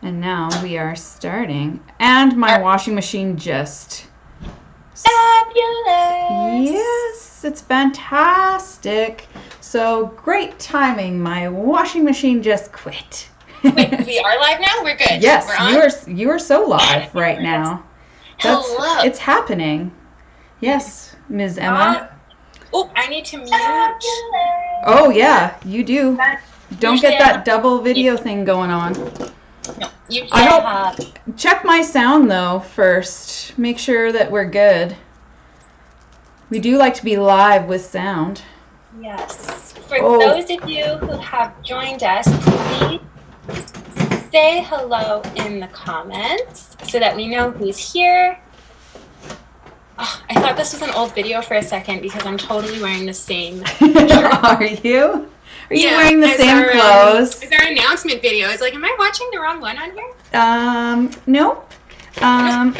And now we are starting. And my washing machine just... Fabulous! Yes, it's fantastic. So great timing. My washing machine just quit. Wait, we are live now? We're good. Yes, We're on? you are so live right now. Hello. It's happening. Yes, Ms. Emma. Oh, I need to mute. Oh, yeah, you do. Don't get that double video thing going on. No, you can't. Check my sound, though, first. Make sure that we're good. We do like to be live with sound. Yes. For those of you who have joined us, please say hello in the comments so that we know who's here. Oh, I thought this was an old video for a second because I'm totally wearing the same shirt. Are you? Are you wearing the same clothes? It's our announcement video. It's like, am I watching the wrong one on here? Nope. And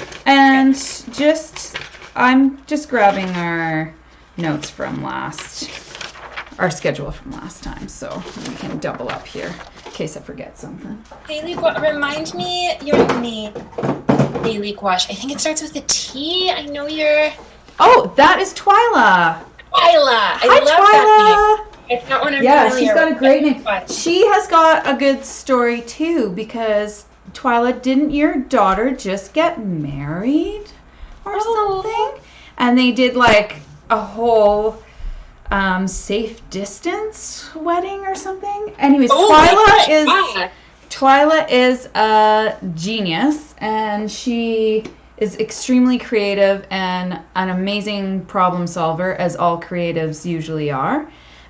I'm just grabbing our notes from our schedule from last time, so we can double up here in case I forget something. Daily remind me your name. Daily Gouache. I think it starts with a T. I know you're... Oh, that is Twyla. Twyla. I love that name. It's not one I'm familiar she's got a great name. But She has got a good story, too, because, Twyla, didn't your daughter just get married or something? And they did, like, a whole safe distance wedding or something? Anyways, Twyla is a genius, and she is extremely creative and an amazing problem solver, as all creatives usually are.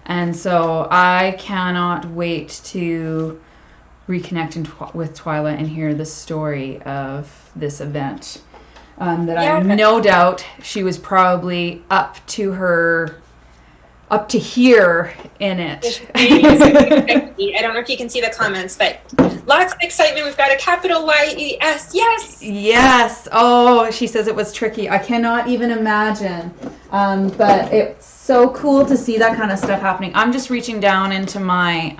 And so I cannot wait to reconnect with Twyla and hear the story of this event. That I have no doubt she was probably up to here in it. I don't know if you can see the comments, but lots of excitement. We've got a capital Y-E-S. Yes. Yes. Oh, she says it was tricky. I cannot even imagine. But it's so cool to see that kind of stuff happening. I'm just reaching down into my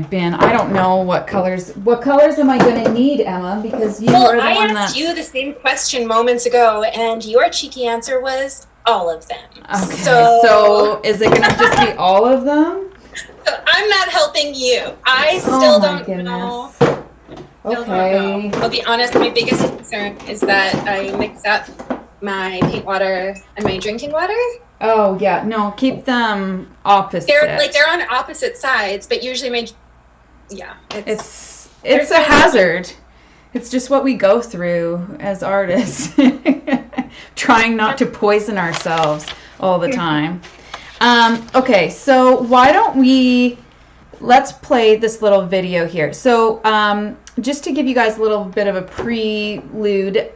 bin. I don't know what colors am I going to need, Emma, because you are the one that... I asked you the same question moments ago, and your cheeky answer was all of them. Okay, so is it going to just be all of them? So I'm not helping you. I still don't know. Okay. I'll be honest, my biggest concern is that I mix up my paint water and my drinking water. Oh, yeah. No, keep them opposite. They're on opposite sides, but usually it's a hazard. It's just what we go through as artists. Trying not to poison ourselves all the time. Okay, so why don't let's play this little video here. So just to give you guys a little bit of a prelude,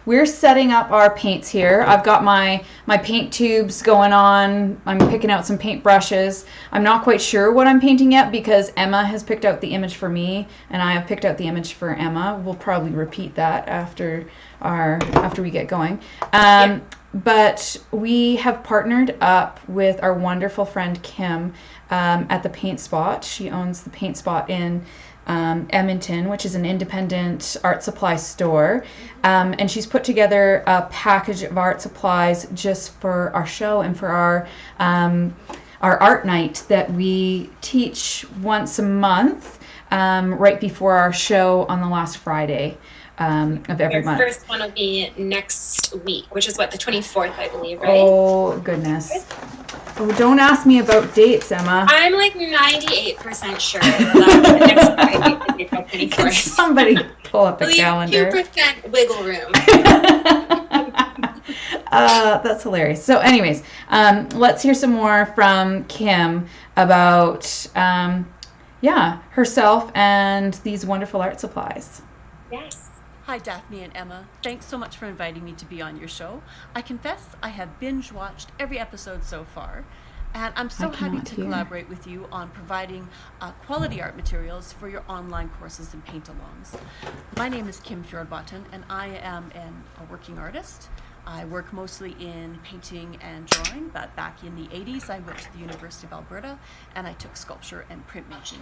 we're setting up our paints here. I've got my paint tubes going on. I'm picking out some paint brushes. I'm not quite sure what I'm painting yet because Emma has picked out the image for me and I have picked out the image for Emma. We'll probably repeat that after we get going. But we have partnered up with our wonderful friend Kim at the Paint Spot. She owns the Paint Spot in Edmonton, which is an independent art supply store. And she's put together a package of art supplies just for our show and for our art night that we teach once a month right before our show on the last Friday of every month. Our first one will be next week, which is the 24th, I believe, right? Oh, goodness. Oh, don't ask me about dates, Emma. I'm 98% sure that next Friday is April 24th. Can somebody pull up a calendar? 2% wiggle room. That's hilarious. So anyways, let's hear some more from Kim about herself and these wonderful art supplies. Yes. Hi, Daphne and Emma. Thanks so much for inviting me to be on your show. I confess I have binge-watched every episode so far, and I'm so happy to collaborate with you on providing quality art materials for your online courses and paint-alongs. My name is Kim Fjordbotn, and I am a working artist. I work mostly in painting and drawing, but back in the 80s I went to the University of Alberta and I took sculpture and printmaking.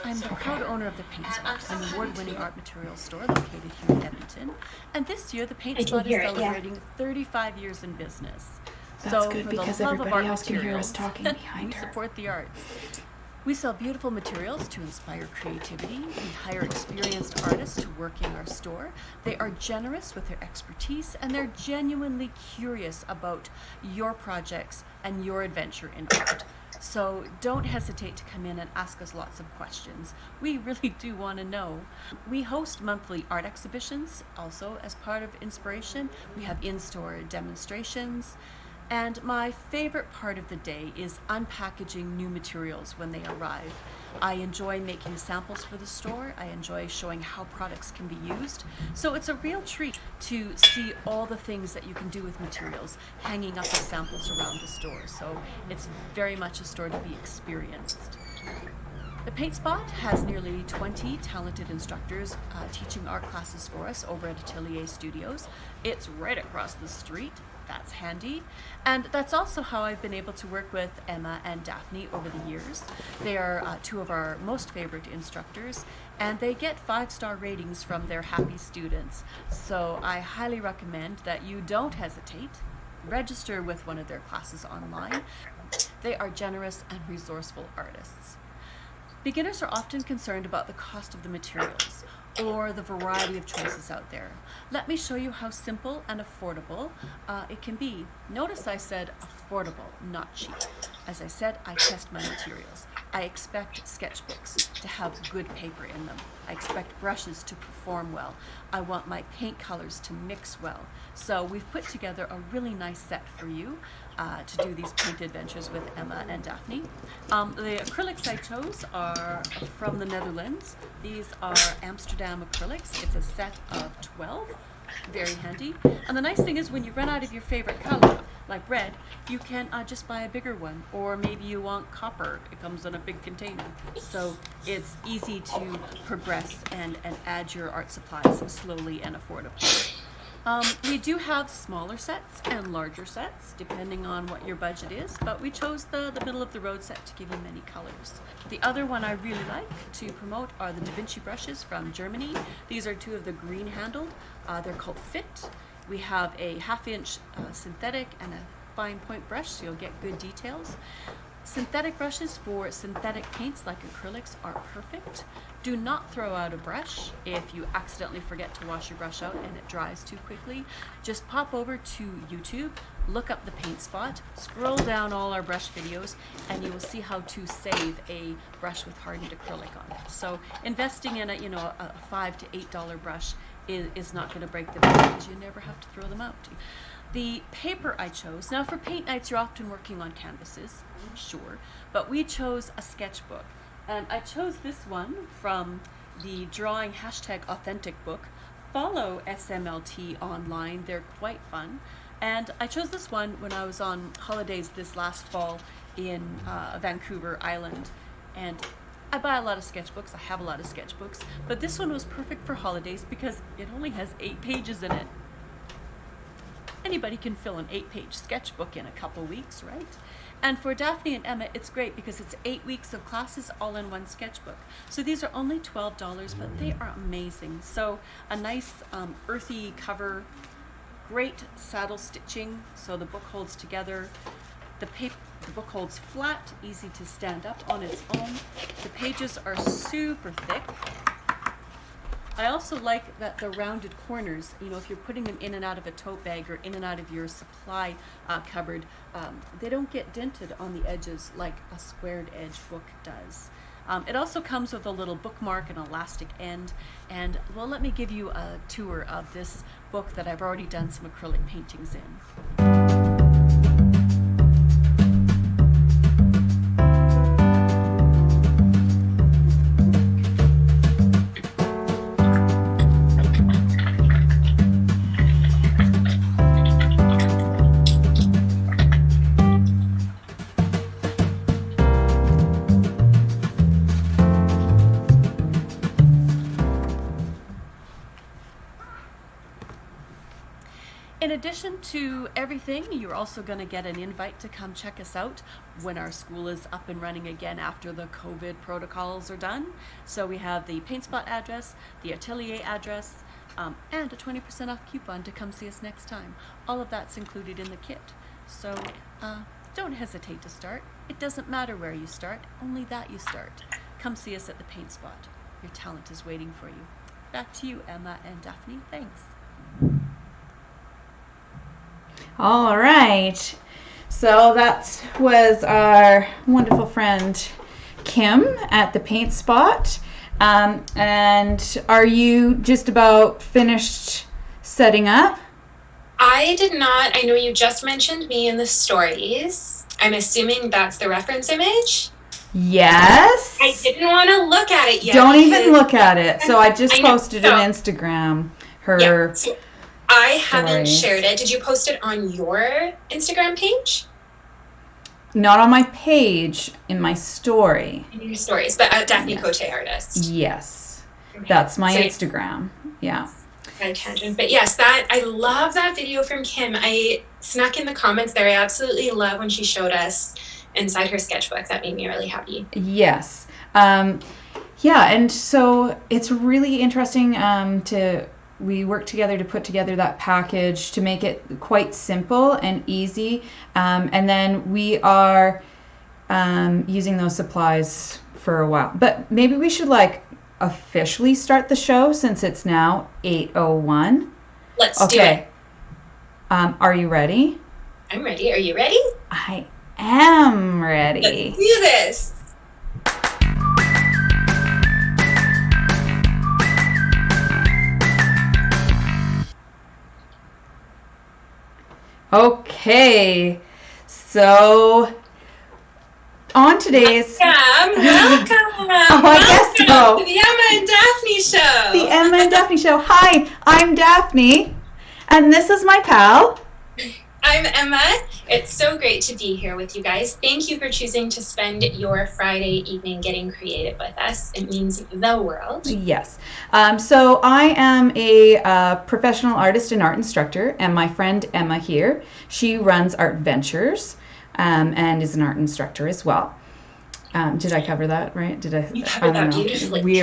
I'm the proud owner of the Paint Spot, an award-winning art materials store located here in Edmonton. And this year the Paint Spot is celebrating 35 years in business. That's good, because everybody else can hear us talking behind we her. support the arts. We sell beautiful materials to inspire creativity. We hire experienced artists to work in our store. They are generous with their expertise and they're genuinely curious about your projects and your adventure in art. So don't hesitate to come in and ask us lots of questions. We really do want to know. We host monthly art exhibitions also as part of Inspiration. We have in-store demonstrations. And my favorite part of the day is unpackaging new materials when they arrive. I enjoy making samples for the store. I enjoy showing how products can be used. So it's a real treat to see all the things that you can do with materials, hanging up as samples around the store. So it's very much a store to be experienced. The Paint Spot has nearly 20 talented instructors teaching art classes for us over at Atelier Studios. It's right across the street. That's handy. And that's also how I've been able to work with Emma and Daphne over the years. They are two of our most favorite instructors, and they get 5-star ratings from their happy students. So I highly recommend that you don't hesitate. Register with one of their classes online. They are generous and resourceful artists. Beginners are often concerned about the cost of the materials or the variety of choices out there. Let me show you how simple and affordable it can be. Notice I said affordable, not cheap. As I said, I test my materials. I expect sketchbooks to have good paper in them. I expect brushes to perform well. I want my paint colors to mix well. So we've put together a really nice set for you to do these paint adventures with Emma and Daphne. The acrylics I chose are from the Netherlands. These are Amsterdam acrylics. It's a set of 12. Very handy. And the nice thing is when you run out of your favorite color, like red, you can just buy a bigger one. Or maybe you want copper. It comes in a big container. So it's easy to progress and add your art supplies slowly and affordably. We do have smaller sets and larger sets, depending on what your budget is, but we chose the middle of the road set to give you many colors. The other one I really like to promote are the Da Vinci brushes from Germany. These are two of the green handled. They're called Fit. We have a 1/2-inch synthetic and a fine point brush, so you'll get good details. Synthetic brushes for synthetic paints like acrylics are perfect. Do not throw out a brush if you accidentally forget to wash your brush out and it dries too quickly. Just pop over to YouTube, look up the Paint Spot, scroll down all our brush videos, and you will see how to save a brush with hardened acrylic on it. So investing in a $5 to $8 brush is not going to break the bank because you never have to throw them out. The paper I chose, now for paint nights you're often working on canvases, sure, but we chose a sketchbook. And I chose this one from the drawing #authentic book. Follow SMLT online, they're quite fun. And I chose this one when I was on holidays this last fall in Vancouver Island. And I buy a lot of sketchbooks, I have a lot of sketchbooks, but this one was perfect for holidays because it only has 8 pages in it. Anybody can fill an 8-page sketchbook in a couple weeks, right? And for Daphne and Emma, it's great because it's 8 weeks of classes all in one sketchbook. So these are only $12, but they are amazing. So a nice earthy cover, great saddle stitching, so the book holds together. The book holds flat, easy to stand up on its own. The pages are super thick. I also like that the rounded corners, if you're putting them in and out of a tote bag or in and out of your supply cupboard, they don't get dented on the edges like a squared edge book does. It also comes with a little bookmark and elastic end. And well, let me give you a tour of this book that I've already done some acrylic paintings in. In addition to everything, you're also going to get an invite to come check us out when our school is up and running again after the COVID protocols are done. So we have the Paint Spot address, the Atelier address, and a 20% off coupon to come see us next time. All of that's included in the kit. So don't hesitate to start. It doesn't matter where you start, only that you start. Come see us at the Paint Spot. Your talent is waiting for you. Back to you, Emma and Daphne. Thanks. All right. So that was our wonderful friend Kim at the Paint Spot. And are you just about finished setting up? I did not. I know you just mentioned me in the stories. I'm assuming that's the reference image. Yes. I didn't want to look at it yet. Don't even look at it. So I just posted on Instagram her so I haven't stories. shared it. Did you post it on your Instagram page? Not on my page, in my story. In your stories, but at Daphne Yes. Cote Artist. Yes. Okay. That's my So- Instagram. Yeah. Tangent. But yes, I love that video from Kim. I snuck in the comments there. I absolutely love when she showed us inside her sketchbook. That made me really happy. Yes. Yeah, and so it's really interesting we work together to put together that package to make it quite simple and easy. And then we are using those supplies for a while. But maybe we should officially start the show since it's now 8:01. Let's do it. Are you ready? I'm ready. Are you ready? I am ready. Let's do this. Okay, so on today's Welcome. I guess so. To the Emma and Daphne Show. The Emma and Daphne Show. Hi, I'm Daphne, and this is my pal. I'm Emma. It's so great to be here with you guys. Thank you for choosing to spend your Friday evening getting creative with us. It means the world. Yes. So I am a professional artist and art instructor, and my friend Emma here, she runs Art Ventures and is an art instructor as well. Did I cover that right? Did I? You covered that know. beautifully. We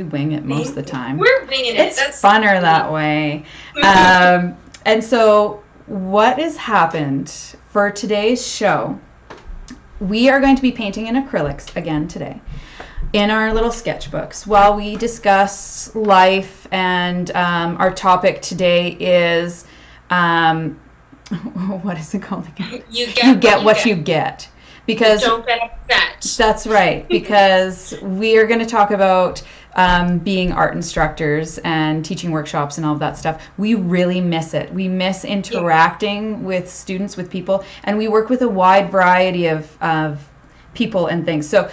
wing it most of the time. We're winging it. It's That's funner that way. And so what has happened for today's show, we are going to be painting in acrylics again today in our little sketchbooks while we discuss life, and our topic today is what is it called again? You get what you get. Because don't get upset. that's right, because we are going to talk about being art instructors and teaching workshops and all of that stuff. We really miss it. We miss interacting with students, with people, and we work with a wide variety of people and things. So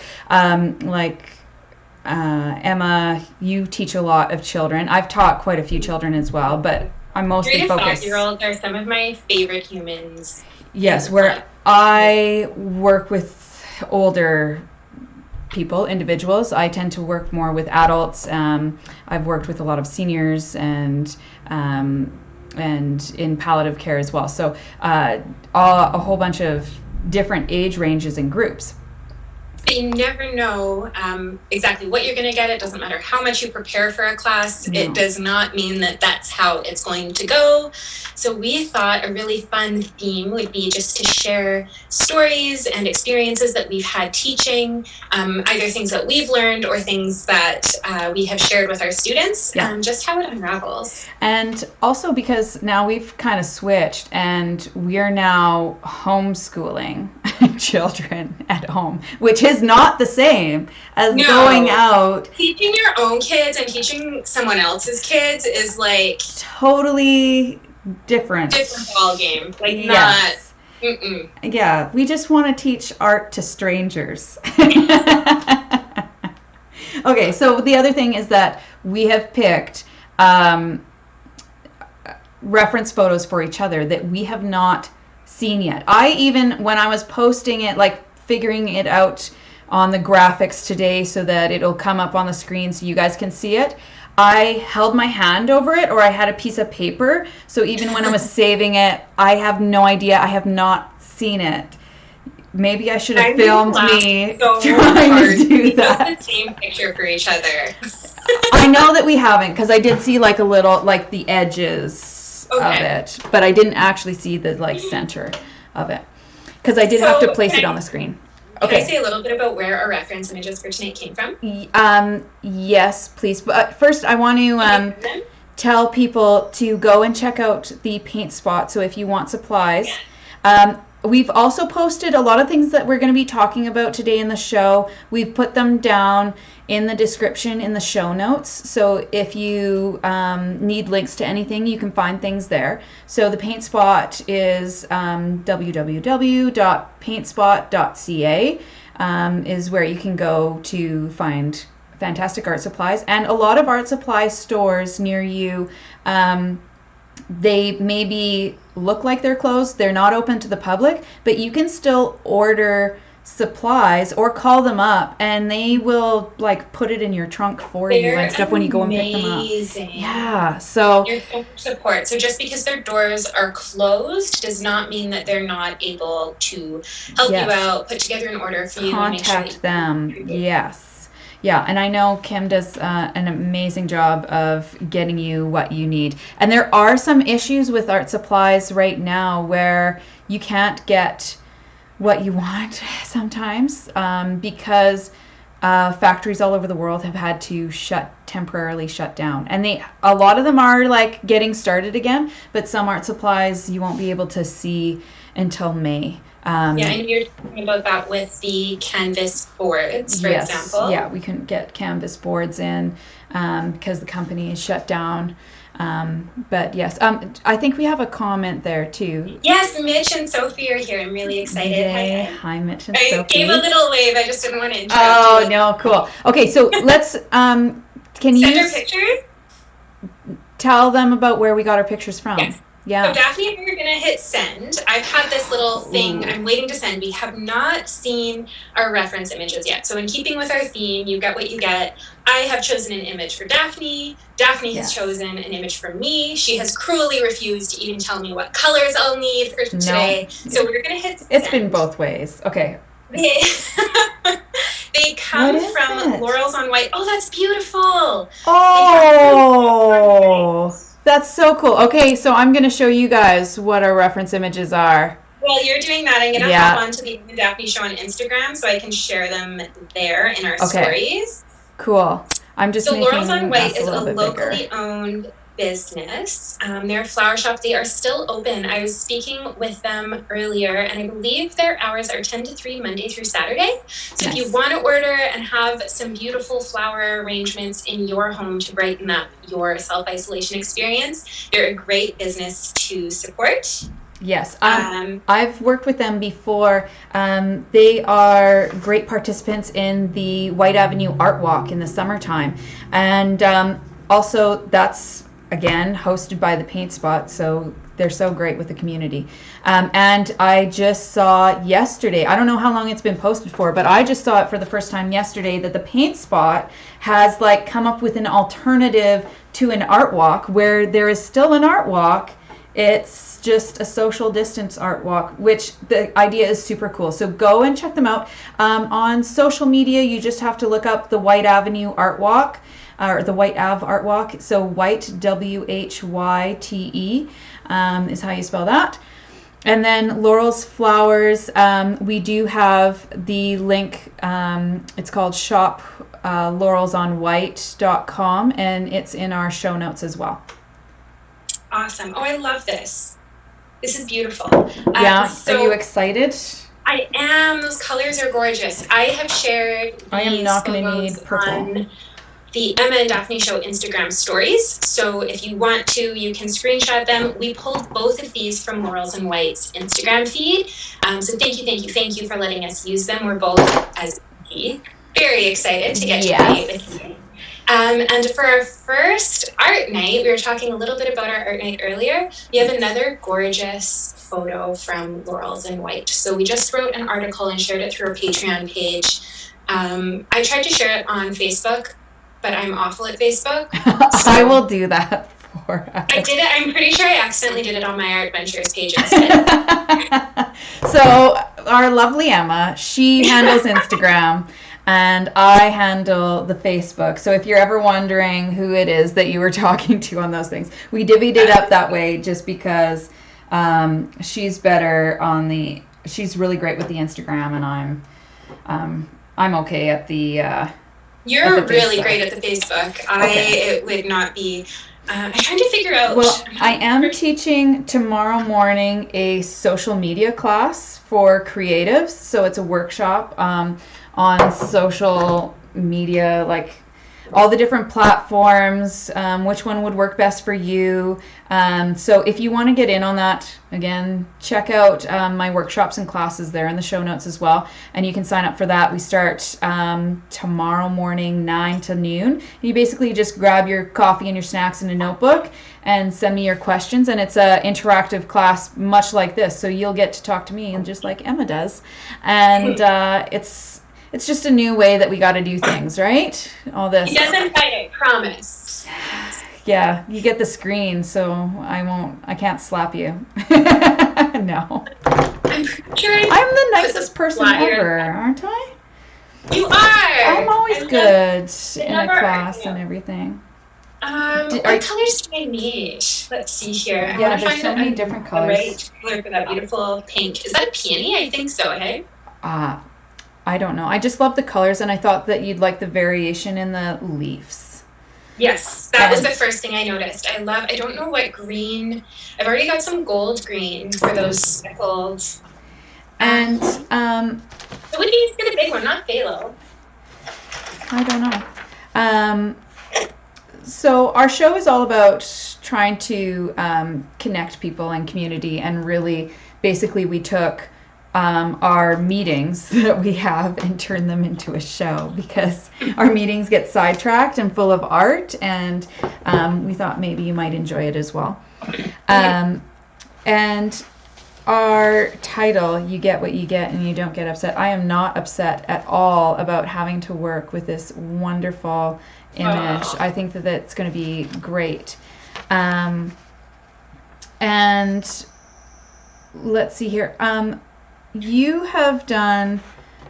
Emma, you teach a lot of children. I've taught quite a few children as well, but I'm mostly 3 to focused. 5-year-olds are some of my favorite humans. Yes, where I work with older people, individuals. I tend to work more with adults. I've worked with a lot of seniors and in palliative care as well. So a whole bunch of different age ranges and groups. But you never know exactly what you're going to get. It doesn't matter how much you prepare for a class. No. It does not mean that that's how it's going to go. So we thought a really fun theme would be just to share stories and experiences that we've had teaching, either things that we've learned or things that we have shared with our students, just how it unravels. And also because now we've kind of switched and we are now homeschooling children at home, which is not the same as going out. Teaching your own kids and teaching someone else's kids is like totally different ball game. Like yes. not. Mm-mm. Yeah, we just want to teach art to strangers. Okay, so the other thing is that we have picked reference photos for each other that we have not seen yet. I even, when I was posting it, like figuring it out on the graphics today so that it'll come up on the screen so you guys can see it. I held my hand over it, or I had a piece of paper, so even when I was saving it, I have no idea. I have not seen it. Maybe I should have filmed me trying to do that. The same picture for each other. I know that we haven't, because I did see like a little, like the edges of it, but I didn't actually see the like center of it, because I did have to place it on the screen. Can I say a little bit about where our reference images for tonight came from? Yes, please. But first, I want to tell people to go and check out the paint spot. So if you want supplies, we've also posted a lot of things that we're going to be talking about today in the show. We've put them down in the description in the show notes. So if you need links to anything, you can find things there. So the paint spot is www.paintspot.ca is where you can go to find fantastic art supplies. And a lot of art supply stores near you, they maybe look like they're closed. They're not open to the public, but you can still order supplies or call them up and they will like put it in your trunk for you and stuff when you go and pick them up. Yeah, so your support. So just because their doors are closed does not mean that they're not able to help you out, put together an order for you, contact them. Yes. Yeah, and I know Kim does an amazing job of getting you what you need. And there are some issues with art supplies right now where you can't get what you want sometimes because factories all over the world have had to temporarily shut down. And a lot of them are like getting started again, but some art supplies you won't be able to see until May. And you're talking about that with the canvas boards, for example. Yeah, we couldn't get canvas boards in because the company is shut down. But yes, I think we have a comment there too. Yes, Mitch and Sophie are here. I'm really excited. Yay. Hi, Mitch and Sophie. I gave a little wave. I just didn't want to interrupt. Oh, no, cool. Okay, so let's, can you send our pictures? Tell them about where we got our pictures from. Yes. Yeah. So Daphne and I are going to hit send. I've had this little thing I'm waiting to send. We have not seen our reference images yet. So in keeping with our theme, you get what you get. I have chosen an image for Daphne. Daphne has chosen an image for me. She has cruelly refused to even tell me what colors I'll need for today. So we're going to hit send. It's been both ways. Okay. They come from Laurels on White. Oh, that's beautiful. Oh. That's so cool. Okay, so I'm going to show you guys what our reference images are. While you're doing that, I'm going to hop onto the Emma and Daphne Show on Instagram so I can share them there in our stories. Cool. I'm just making Laurels on White is a locally bigger. owned business. They're a flower shop. They are still open. I was speaking with them earlier, and I believe their hours are 10 to 3 Monday through Saturday. So if you want to order and have some beautiful flower arrangements in your home to brighten up your self-isolation experience, they're a great business to support. Yes, I've worked with them before. They are great participants in the White Avenue Art Walk in the summertime. And also that's, again, hosted by the Paint Spot, so they're so great with the community. And I just saw yesterday, I don't know how long it's been posted for, but I just saw it for the first time yesterday that the Paint Spot has like come up with an alternative to an art walk where there is still an art walk. It's just a social distance art walk, which the idea is super cool. So go and check them out. On social media, you just have to look up the White Avenue Art Walk, or the White Ave Art Walk. So White, W-H-Y-T-E is how you spell that. And then Laurel's Flowers, we do have the link. It's called shop laurelsonwhite.com, and it's in our show notes as well. Awesome. Oh, I love this. This is beautiful. Are you excited? I am. Those colors are gorgeous. I have shared I am not going to need purple. On the Emma and Daphne Show Instagram stories. So if you want to, you can screenshot them. We pulled both of these from Laurels and White's Instagram feed. So thank you for letting us use them. We're both, as very excited to get to meet with you. And for our first art night, we were talking a little bit about our art night earlier. We have another gorgeous photo from Laurels and White. So we just wrote an article and shared it through our Patreon page I tried to share it on Facebook, but I'm awful at Facebook. So I will do that for us. I did it. I'm pretty sure I accidentally did it on my Art Ventures page instead. So our lovely Emma, she handles Instagram, and I handle the Facebook. So if you're ever wondering who it is that you were talking to on those things, we divvied it up that way just because she's better on the. She's really great with the Instagram, and I'm okay at the. You're really great at the Facebook. It would not be. I'm trying to figure out. Well, I am teaching tomorrow morning a social media class for creatives. So it's a workshop on social media, like all the different platforms, which one would work best for you. So if you want to get in on that, again, check out my workshops and classes there in the show notes as well. And you can sign up for that. We start tomorrow morning, 9 to noon. You basically just grab your coffee and your snacks and a notebook and send me your questions. And it's an interactive class much like this. So you'll get to talk to me, and just like Emma does. And it's just a new way that we got to do things, right? All this. He doesn't bite, I promise. Yeah, you get the screen, so I can't slap you. No. I'm pretty sure I'm the nicest person ever, aren't I? You are! I'm always good in a class and everything. What colors do I need? Let's see here. Yeah, there's so many different colors. Right color for that beautiful pink. Is that a peony? I think so, hey? I don't know. I just love the colors, and I thought that you'd like the variation in the leaves. Yes, that was the first thing I noticed. I don't know what green. I've already got some gold green for those speckled. And so what do you get a big one, not phthalo? I don't know. So our show is all about trying to connect people and community, and really, basically, we took our meetings that we have and turn them into a show, because our meetings get sidetracked and full of art, and we thought maybe you might enjoy it as well. And our title, You Get What You Get and You Don't Get Upset. I am not upset at all about having to work with this wonderful image. I think that it's going to be great. And let's see here. You have done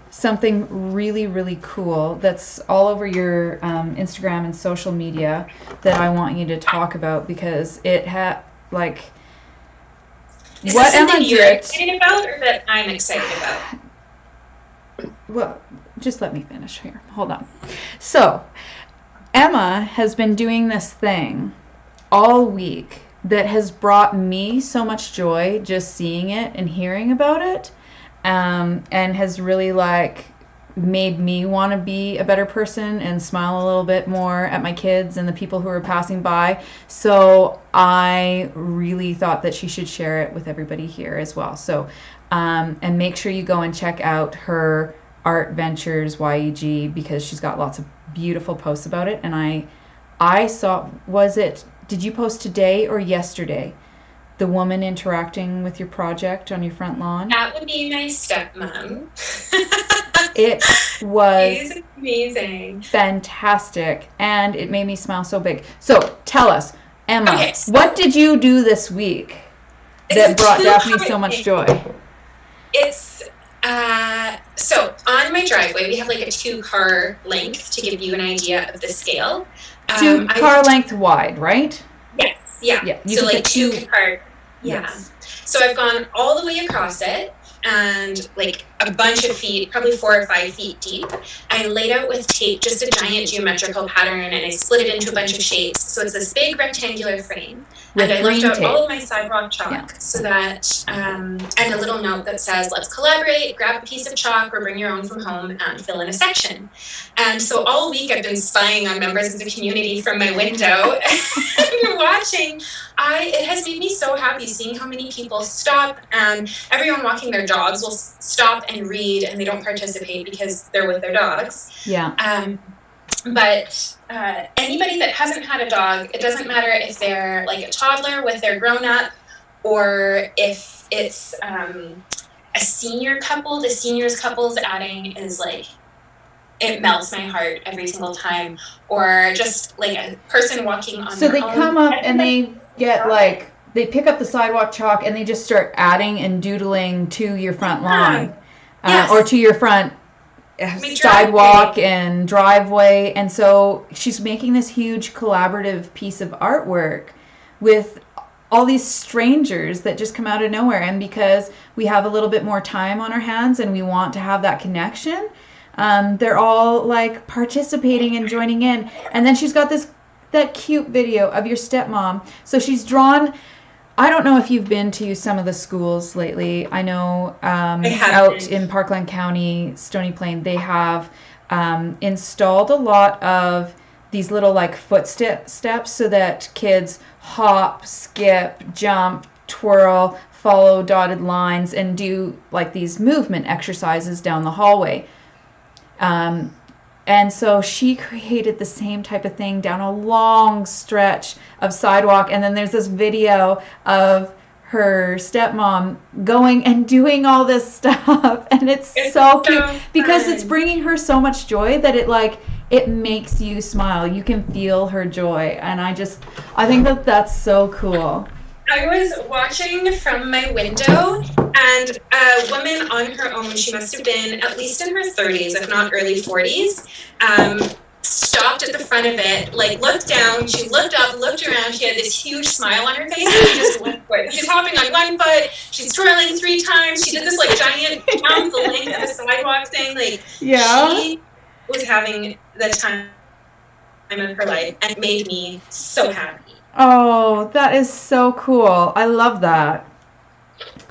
something really, really cool that's all over your Instagram and social media that I want you to talk about, because it what Emma you're did. excited about, or that I'm excited about? Well, just let me finish here. Hold on. So, Emma has been doing this thing all week that has brought me so much joy just seeing it and hearing about it. And has really made me want to be a better person and smile a little bit more at my kids and the people who are passing by. So I really thought that she should share it with everybody here as well. So, and make sure you go and check out her Art Ventures YEG, because she's got lots of beautiful posts about it. And I saw, did you post today or yesterday? The woman interacting with your project on your front lawn? That would be my stepmom. It was She's amazing. Fantastic, and it made me smile so big. So tell us, Emma, Okay, what did you do this week that brought Daphne so much joy? It's so on my driveway we have like a 2-car length to give you an idea of the scale. 2-car length wide, right? Yes. Yeah. So like 2-car. Yeah. Yes. So I've gone all the way across it, and like a bunch of feet, probably 4 or 5 feet deep. I laid out with tape just a giant geometrical pattern, and I split it into a bunch of shapes. So it's this big rectangular frame. And I left out all of my sidewalk chalk, so that, and a little note that says, let's collaborate, grab a piece of chalk, or bring your own from home and fill in a section. And so all week I've been spying on members of the community from my window and watching. It has made me so happy seeing how many people stop, and everyone walking their dogs will stop and read, and they don't participate because they're with their dogs. Yeah. But anybody that hasn't had a dog, it doesn't matter if they're like a toddler with their grown-up, or if it's a senior couple. The seniors couples adding is like it melts my heart every single time. Or just like a person walking on So their they own. come up and they get like, they pick up the sidewalk chalk and they just start adding and doodling to your front lawn. Yes. Or to your front sidewalk and driveway. And so she's making this huge collaborative piece of artwork with all these strangers that just come out of nowhere. And because we have a little bit more time on our hands and we want to have that connection, they're all like participating and joining in. And then she's got that cute video of your stepmom. So she's drawn, I don't know if you've been to some of the schools lately. I know out in Parkland County, Stony Plain, they have installed a lot of these little like footsteps so that kids hop, skip, jump, twirl, follow dotted lines, and do like these movement exercises down the hallway. And so she created the same type of thing down a long stretch of sidewalk. And then there's this video of her stepmom going and doing all this stuff. And it's so cute because it's bringing her so much joy that it makes you smile. You can feel her joy. And I think that that's so cool. I was watching from my window, and a woman on her own, she must have been at least in her 30s, if not early 40s, stopped at the front of it, like looked down, she looked up, looked around, she had this huge smile on her face, and she just went for it. She's hopping on one foot, she's twirling 3 times, she did this like giant jump the length of the sidewalk thing, like she was having the time of her life, and it made me so happy. Oh, that is so cool. I love that.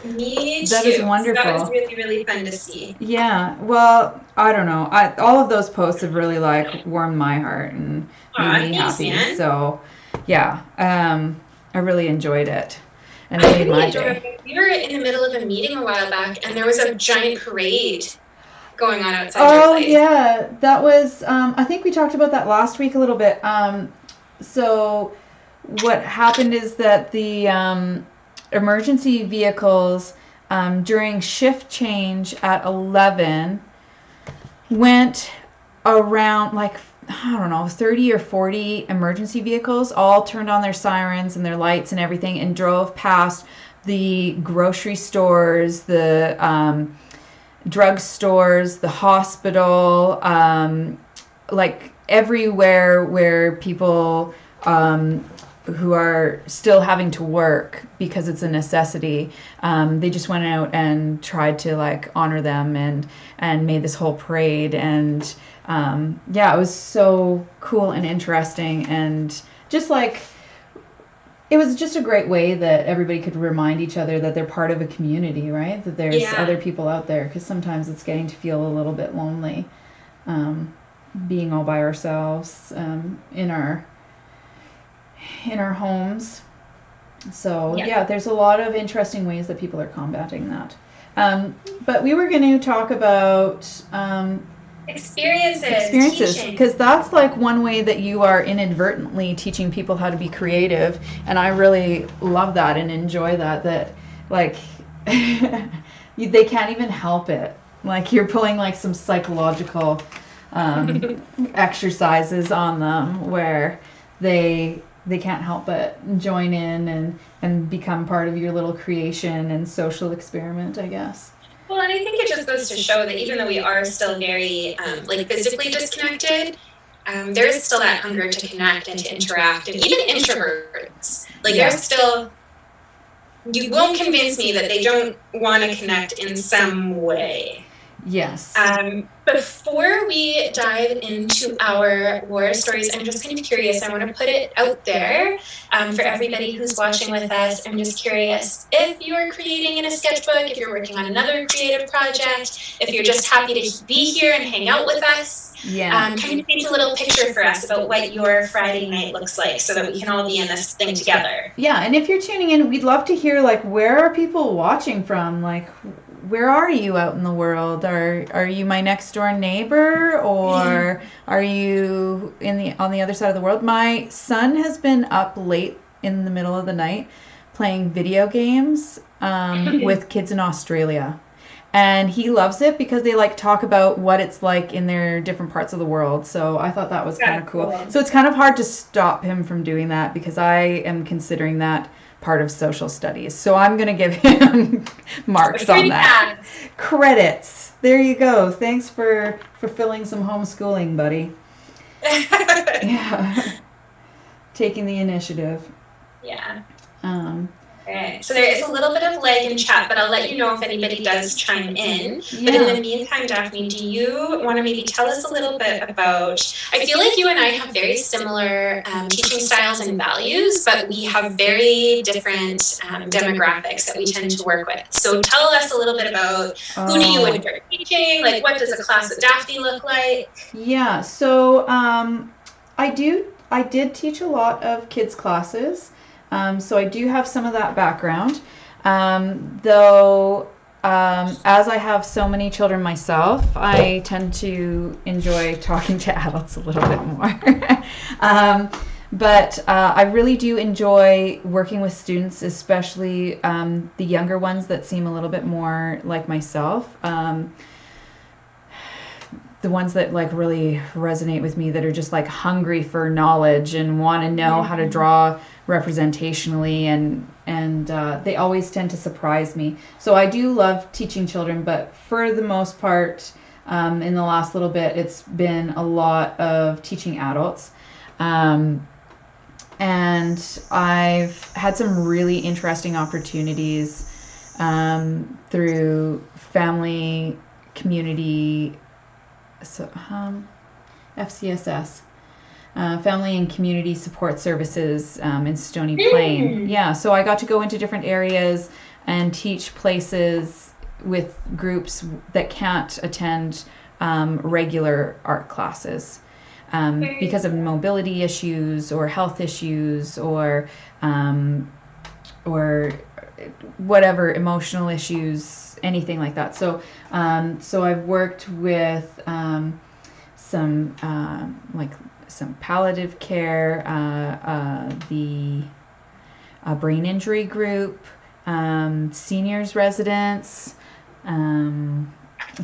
Me too. That is wonderful. That was really, really fun to see. Yeah. Well, I don't know. All of those posts have really like warmed my heart and made me happy. Man. So, yeah. I really enjoyed it. And it made my day. We were in the middle of a meeting a while back, and there was a giant parade going on outside your place. Oh, yeah. That was, I think we talked about that last week a little bit. So what happened is that the emergency vehicles during shift change at 11 went around like, I don't know, 30 or 40 emergency vehicles all turned on their sirens and their lights and everything and drove past the grocery stores, the drug stores, the hospital, like everywhere where people who are still having to work because it's a necessity. They just went out and tried to like honor them and made this whole parade. And it was so cool and interesting. And just like, it was just a great way that everybody could remind each other that they're part of a community, right? That there's other people out there, because sometimes it's getting to feel a little bit lonely, being all by ourselves in our homes. So there's a lot of interesting ways that people are combating that. But we were going to talk about experiences, because that's like one way that you are inadvertently teaching people how to be creative, and I really love that and enjoy that like they can't even help it. Like you're pulling like some psychological exercises on them where they can't help but join in and become part of your little creation and social experiment, I guess. Well, and I think it just goes to show that even though we are still very like physically disconnected, there is still that hunger to connect and to interact, and even introverts. Like there's still, you won't convince me that they don't want to connect in some way. Yes. Before we dive into our war stories, I'm just kind of curious. I want to put it out there for everybody who's watching with us. I'm just curious if you're creating in a sketchbook, if you're working on another creative project, if you're just happy to be here and hang out with us. Kind of paint a little picture for us about what your Friday night looks like so that we can all be in this thing together. Yeah, and if you're tuning in, we'd love to hear, like, where are people watching from? Like, where are you out in the world? Are you my next door neighbor, or are you on the other side of the world? My son has been up late in the middle of the night playing video games with kids in Australia. And he loves it because they like talk about what it's like in their different parts of the world. So I thought that was kind of cool. So it's kind of hard to stop him from doing that because I am considering that part of social studies. So I'm going to give him marks on that. Credits. There you go. Thanks for fulfilling some homeschooling, buddy. Yeah. Taking the initiative. Yeah. Okay. So there is a little bit of lag in chat, but I'll let you know if anybody does chime in. Yeah. But in the meantime, Daphne, do you want to maybe tell us a little bit about, I feel like you and I have very similar teaching styles and values, but we have very different demographics that we tend to work with. So tell us a little bit about who do you enjoy teaching? Like, what does a class at Daphne look like? Yeah, so I did teach a lot of kids classes. So I do have some of that background, though as I have so many children myself, I tend to enjoy talking to adults a little bit more. But I really do enjoy working with students, especially the younger ones that seem a little bit more like myself. The ones that like really resonate with me, that are just like hungry for knowledge and want to know how to draw representationally, and they always tend to surprise me. So I do love teaching children, but for the most part, in the last little bit, it's been a lot of teaching adults. And I've had some really interesting opportunities through family, community, FCSS, Family and Community Support Services in Stony Plain. Yeah, so I got to go into different areas and teach places with groups that can't attend regular art classes because of mobility issues or health issues or whatever, emotional issues, anything like that. So I've worked with some palliative care, the brain injury group, seniors residents,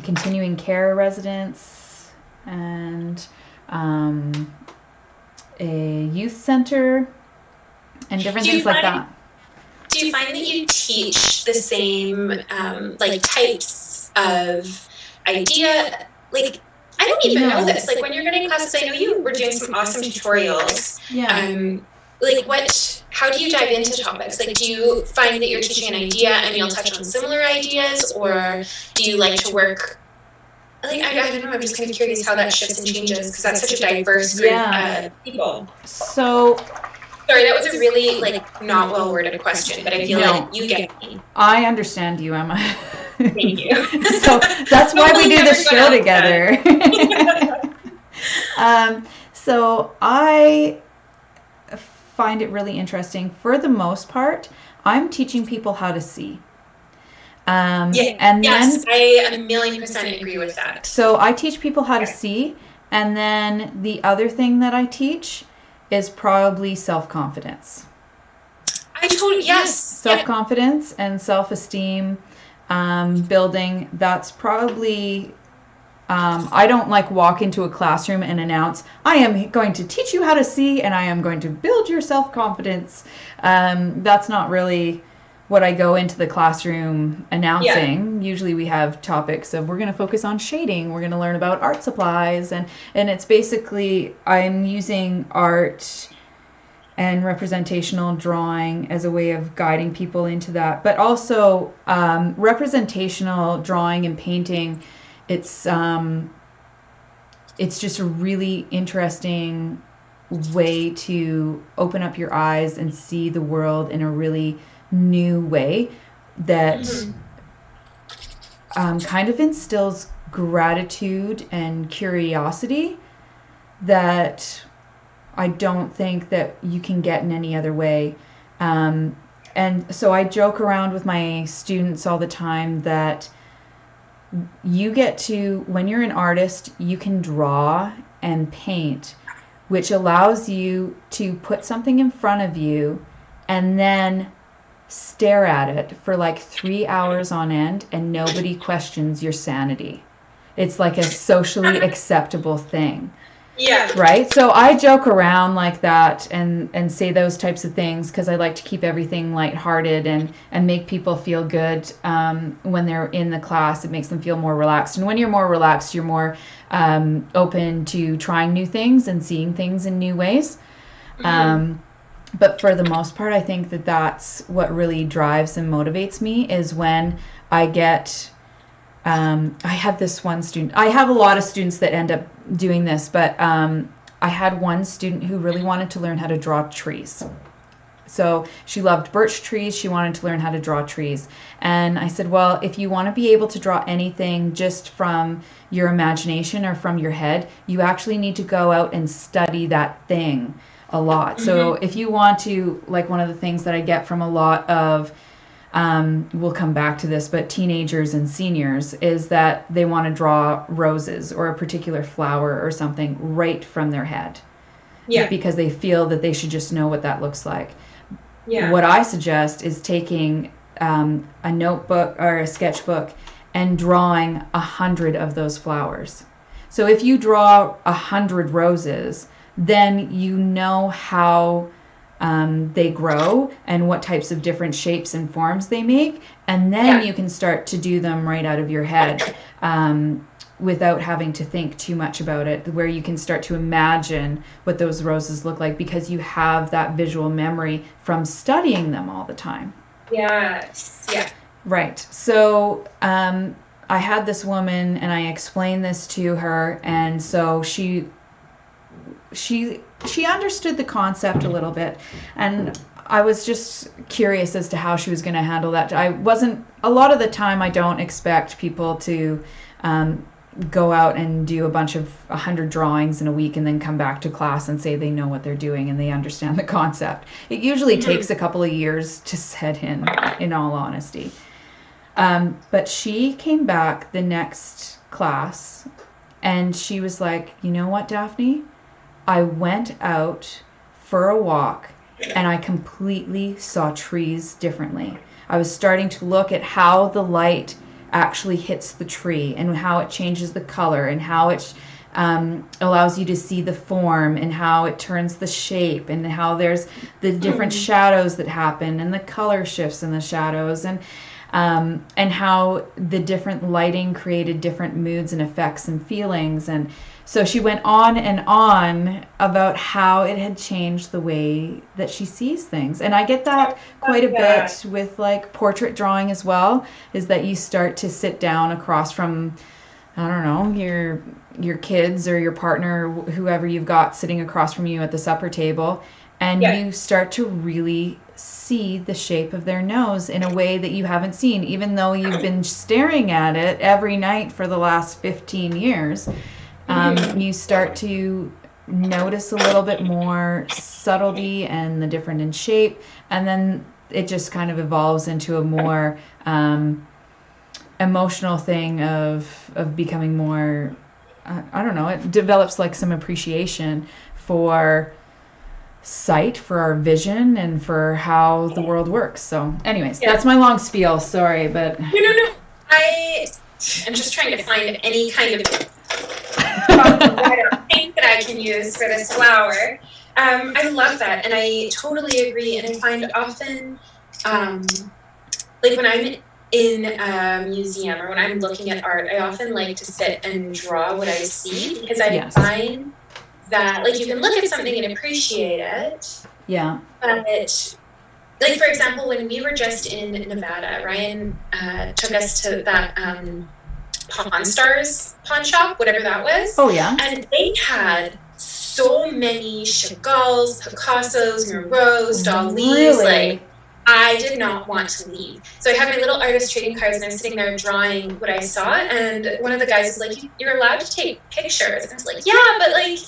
continuing care residents, and a youth center, and different things like that. Do you find that you teach the same types of idea? Like, I don't even know this. Like, when you're getting classes, I know you were doing some awesome tutorials. Yeah. How do you dive into topics? Like, do you find that you're teaching an idea and you'll touch on similar ideas, or do you like to work? Like, I don't know. I'm just kind of curious how that shifts and changes, because that's such a diverse group of people. So. Sorry, that was a really, not well-worded question, but I feel like you get me. I understand you, Emma. Thank you. So that's why we do this show together. So I find it really interesting. For the most part, I'm teaching people how to see. I 1,000,000% agree with that. So I teach people how to see, and then the other thing that I teach is probably self-confidence. Self-confidence and self-esteem, building. That's probably, I don't walk into a classroom and announce, I am going to teach you how to see and I am going to build your self-confidence. That's not really what I go into the classroom announcing. Usually we have topics of, we're going to focus on shading, we're going to learn about art supplies, and it's basically, I'm using art and representational drawing as a way of guiding people into that. But also representational drawing and painting, it's just a really interesting way to open up your eyes and see the world in a really new way that kind of instills gratitude and curiosity that I don't think that you can get in any other way. And so I joke around with my students all the time that you get to, when you're an artist, you can draw and paint, which allows you to put something in front of you and then stare at it for like 3 hours on end and nobody questions your sanity. It's like a socially acceptable thing. Yeah. Right? So I joke around like that and say those types of things because I like to keep everything lighthearted and make people feel good when they're in the class. It makes them feel more relaxed. And when you're more relaxed, you're more open to trying new things and seeing things in new ways. But for the most part, I think that that's what really drives and motivates me is when I get... I have this one student. I have a lot of students that end up doing this, but I had one student who really wanted to learn how to draw trees. So she loved birch trees. She wanted to learn how to draw trees. And I said, well, if you want to be able to draw anything just from your imagination or from your head, you actually need to go out and study that thing a lot. So if you want to, like one of the things that I get from a lot of we'll come back to this, but teenagers and seniors is that they want to draw roses or a particular flower or something right from their head. Yeah. Because they feel that they should just know what that looks like. Yeah. What I suggest is taking a notebook or a sketchbook and drawing 100 of those flowers. So if you draw 100 roses, then you know how they grow and what types of different shapes and forms they make, and then you can start to do them right out of your head without having to think too much about it, where you can start to imagine what those roses look like because you have that visual memory from studying them all the time. Yes. Yeah. Right. So I had this woman and I explained this to her, and so she understood the concept a little bit, and I was just curious as to how she was going to handle that. A lot of the time I don't expect people to go out and do a bunch of 100 drawings in a week and then come back to class and say they know what they're doing and they understand the concept. It usually takes a couple of years to set in all honesty. But she came back the next class and she was like, you know what, Daphne? I went out for a walk and I completely saw trees differently. I was starting to look at how the light actually hits the tree and how it changes the color and how it allows you to see the form and how it turns the shape and how there's the different shadows that happen and the color shifts in the shadows and how the different lighting created different moods and effects and feelings. And so she went on and on about how it had changed the way that she sees things. And I get that quite a bit with like portrait drawing as well, is that you start to sit down across from, I don't know, your kids or your partner, whoever you've got sitting across from you at the supper table, and you start to really see the shape of their nose in a way that you haven't seen, even though you've been staring at it every night for the last 15 years. You start to notice a little bit more subtlety and the different in shape, and then it just kind of evolves into a more emotional thing of becoming more, I don't know, it develops like some appreciation for sight, for our vision, and for how the world works. So anyways, that's my long spiel, sorry, but... No. I'm just trying to find any kind of paint that I can use for this flower. I love that, and I totally agree, and I find often, like when I'm in a museum or when I'm looking at art, I often like to sit and draw what I see, because I find that, like, you can look at something and appreciate it. Yeah. But, like, for example, when we were just in Nevada, Ryan took us to that Pawn Stars pawn shop, whatever that was. Oh, yeah. And they had so many Chagalls, Picassos, Moreaus, Dalis. Really? Like, I did not want to leave. So I had my little artist trading cards, and I'm sitting there drawing what I saw, and one of the guys was like, you're allowed to take pictures. And I was like, yeah, but, like,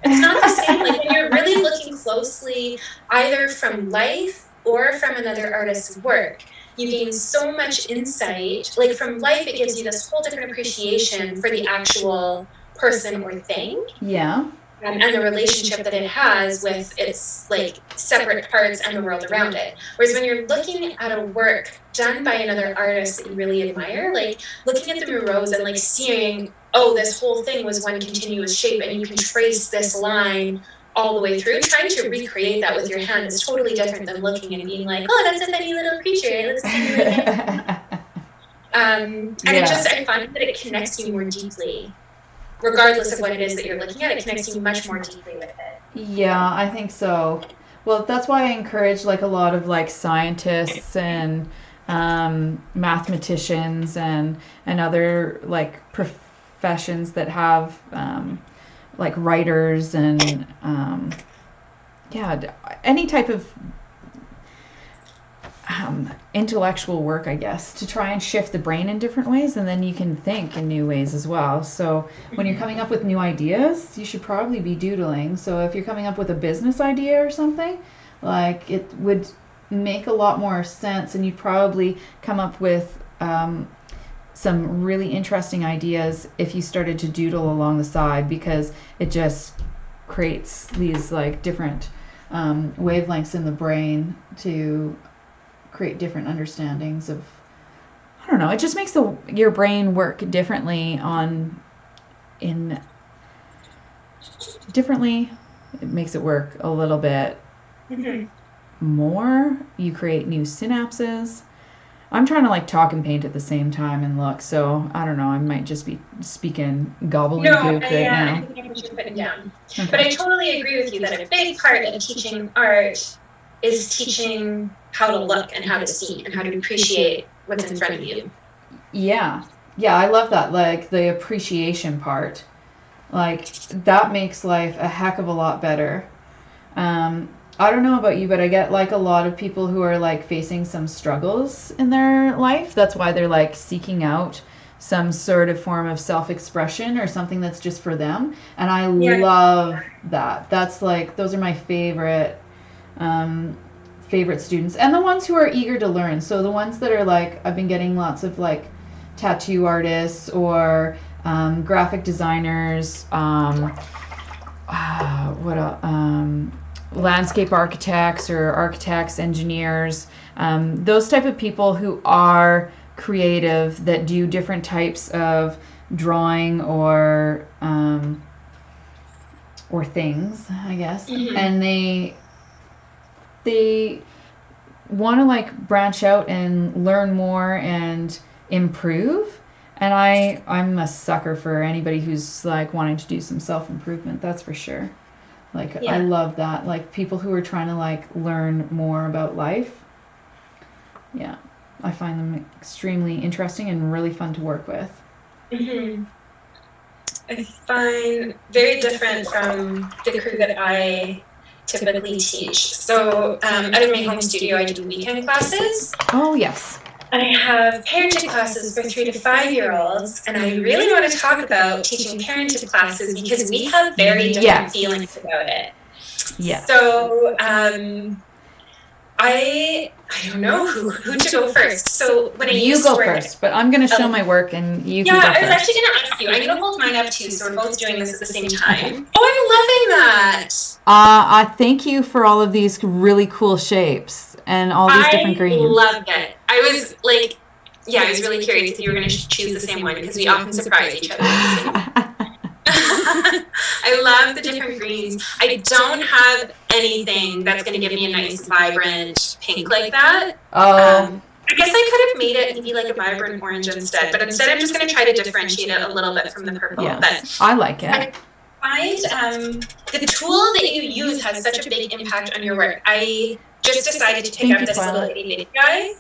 it's not the same. Like, when you're really looking closely, either from life or from another artist's work, you gain so much insight. Like, from life, it gives you this whole different appreciation for the actual person or thing. Yeah. and the relationship that it has with its like separate parts and the world around it. Whereas when you're looking at a work done by another artist that you really admire, like looking at the Murrows and like seeing, oh, this whole thing was one continuous shape and you can trace this line all the way through, trying to recreate that with your hand is totally different than looking and being like, oh, that's a funny little creature. It looks funny. And it just, I find that it connects you more deeply. Regardless of what it is that you're looking at, it connects you much more deeply with it. Yeah, I think so. Well, that's why I encourage like a lot of like scientists and mathematicians and other like professions that have like writers and any type of intellectual work, I guess, to try and shift the brain in different ways, and then you can think in new ways as well. So when you're coming up with new ideas, you should probably be doodling. So if you're coming up with a business idea or something, like it would make a lot more sense, and you'd probably come up with some really interesting ideas if you started to doodle along the side, because it just creates these like different wavelengths in the brain to create different understandings of, I don't know, it just makes your brain work differently differently. It makes it work a little bit more. You create new synapses. I'm trying to like talk and paint at the same time and look, so I don't know, I might just be speaking gobbledygook right now. I think I should put it down. Okay. But I totally agree with you that a big part of teaching art is teaching how to look and how to see and how to appreciate what's in front of you. Yeah, I love that, like the appreciation part. Like that makes life a heck of a lot better. I don't know about you, but I get like a lot of people who are like facing some struggles in their life. That's why they're like seeking out some sort of form of self-expression or something that's just for them. And I love that. That's like, those are my favorite students, and the ones who are eager to learn. So the ones that are like, I've been getting lots of like tattoo artists or graphic designers, landscape architects or architects, engineers, those type of people who are creative, that do different types of drawing or things, I guess. And they want to like branch out and learn more and improve. And I'm a sucker for anybody who's like wanting to do some self-improvement, that's for sure. Like, I love that. Like, people who are trying to, like, learn more about life. Yeah. I find them extremely interesting and really fun to work with. I find very different from the crew that I typically teach. So, out of my home studio, I do weekend classes. Oh, yes. I have parenting classes for 3 to 5-year-olds, and I really want to talk about teaching parenting classes because we have very different feelings about it. Yeah. So, I don't know who to go first. So when you go first, but I'm going to show my work and you can go first. Yeah, I was actually going to ask you. I'm going to hold mine up too, so we're both doing this at the same time. Oh, I'm loving that. I thank you for all of these really cool shapes and all these different greens. I loved it. I was like, I was really curious if you were going to choose the same one because we often surprise each other. I love the different greens. I don't have anything that's going to give me a nice, vibrant pink like that. I guess I could have made it maybe like a vibrant orange instead, but instead I'm just going to try to differentiate it a little bit from the purple. Yeah, but I like it. I find the tool that you use has such a big impact on your work. I just decided to pick up this little itty guy.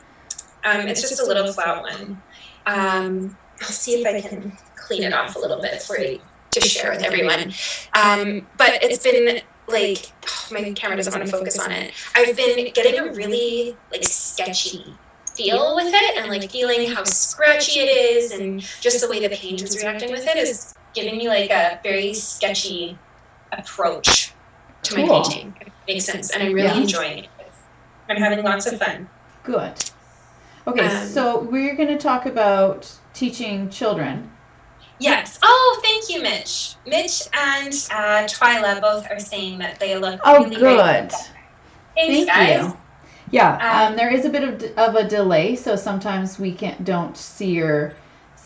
It's just a little flat one. I'll see if I can clean it off a little bit for you to share with everyone. But it's been like, my camera doesn't want to focus on it. I've been getting a really like sketchy feel with it, and like feeling how scratchy it is, and just the way the paint is reacting with it is giving me like a very sketchy approach to my painting. If it makes sense, and I'm really enjoying it. I'm having lots of fun. Good. Okay, so we're going to talk about teaching children. Yes. Oh, thank you, Mitch. Mitch and Twyla both are saying that they look really good. Great. Thanks, guys. You. Yeah, there is a bit of a delay, so sometimes we don't see your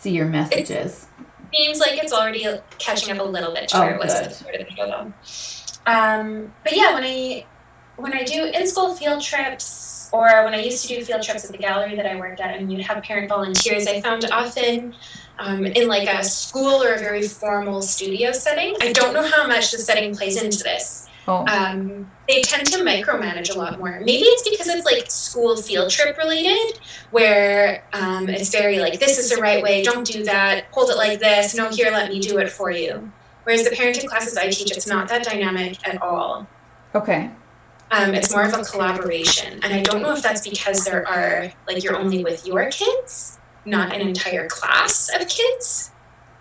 messages. It seems like it's already catching up a little bit to where it was at the start of the show, though. But yeah, when I do in-school field trips, or when I used to do field trips at the gallery that I worked at, and you'd have parent volunteers, I found often in like a school or a very formal studio setting. I don't know how much the setting plays into this. They tend to micromanage a lot more. Maybe it's because it's like school field trip related, where it's very like, this is the right way, don't do that, hold it like this, no, here, let me do it for you. Whereas the parenting classes I teach, it's not that dynamic at all. Okay. It's more of a collaboration. And I don't know if that's because there are, like, you're only with your kids, not an entire class of kids.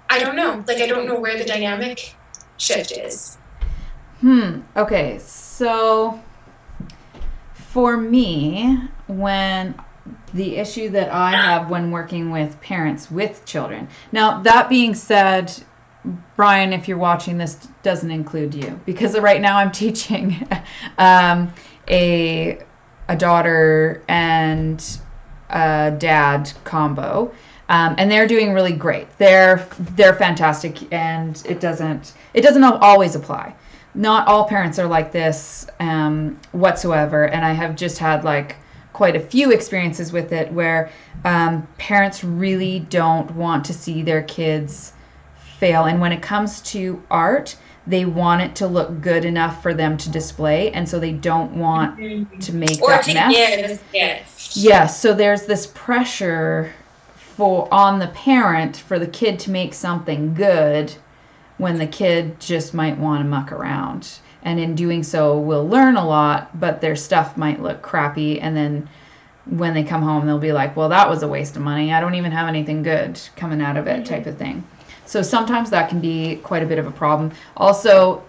I don't know. Like, I don't know where the dynamic shift is. Okay, so for me, when the issue that I have when working with parents with children. Now, that being said, Brian, if you're watching, this doesn't include you, because right now I'm teaching a daughter and a dad combo, and they're doing really great. They're fantastic, and it doesn't always apply. Not all parents are like this whatsoever, and I have just had like quite a few experiences with it where parents really don't want to see their kids fail, and when it comes to art, they want it to look good enough for them to display, and so they don't want to make that mess. Yes, so there's this pressure on the parent for the kid to make something good when the kid just might want to muck around, and in doing so will learn a lot, but their stuff might look crappy, and then when they come home they'll be like, well, that was a waste of money, I don't even have anything good coming out of it, type of thing. So sometimes that can be quite a bit of a problem. Also,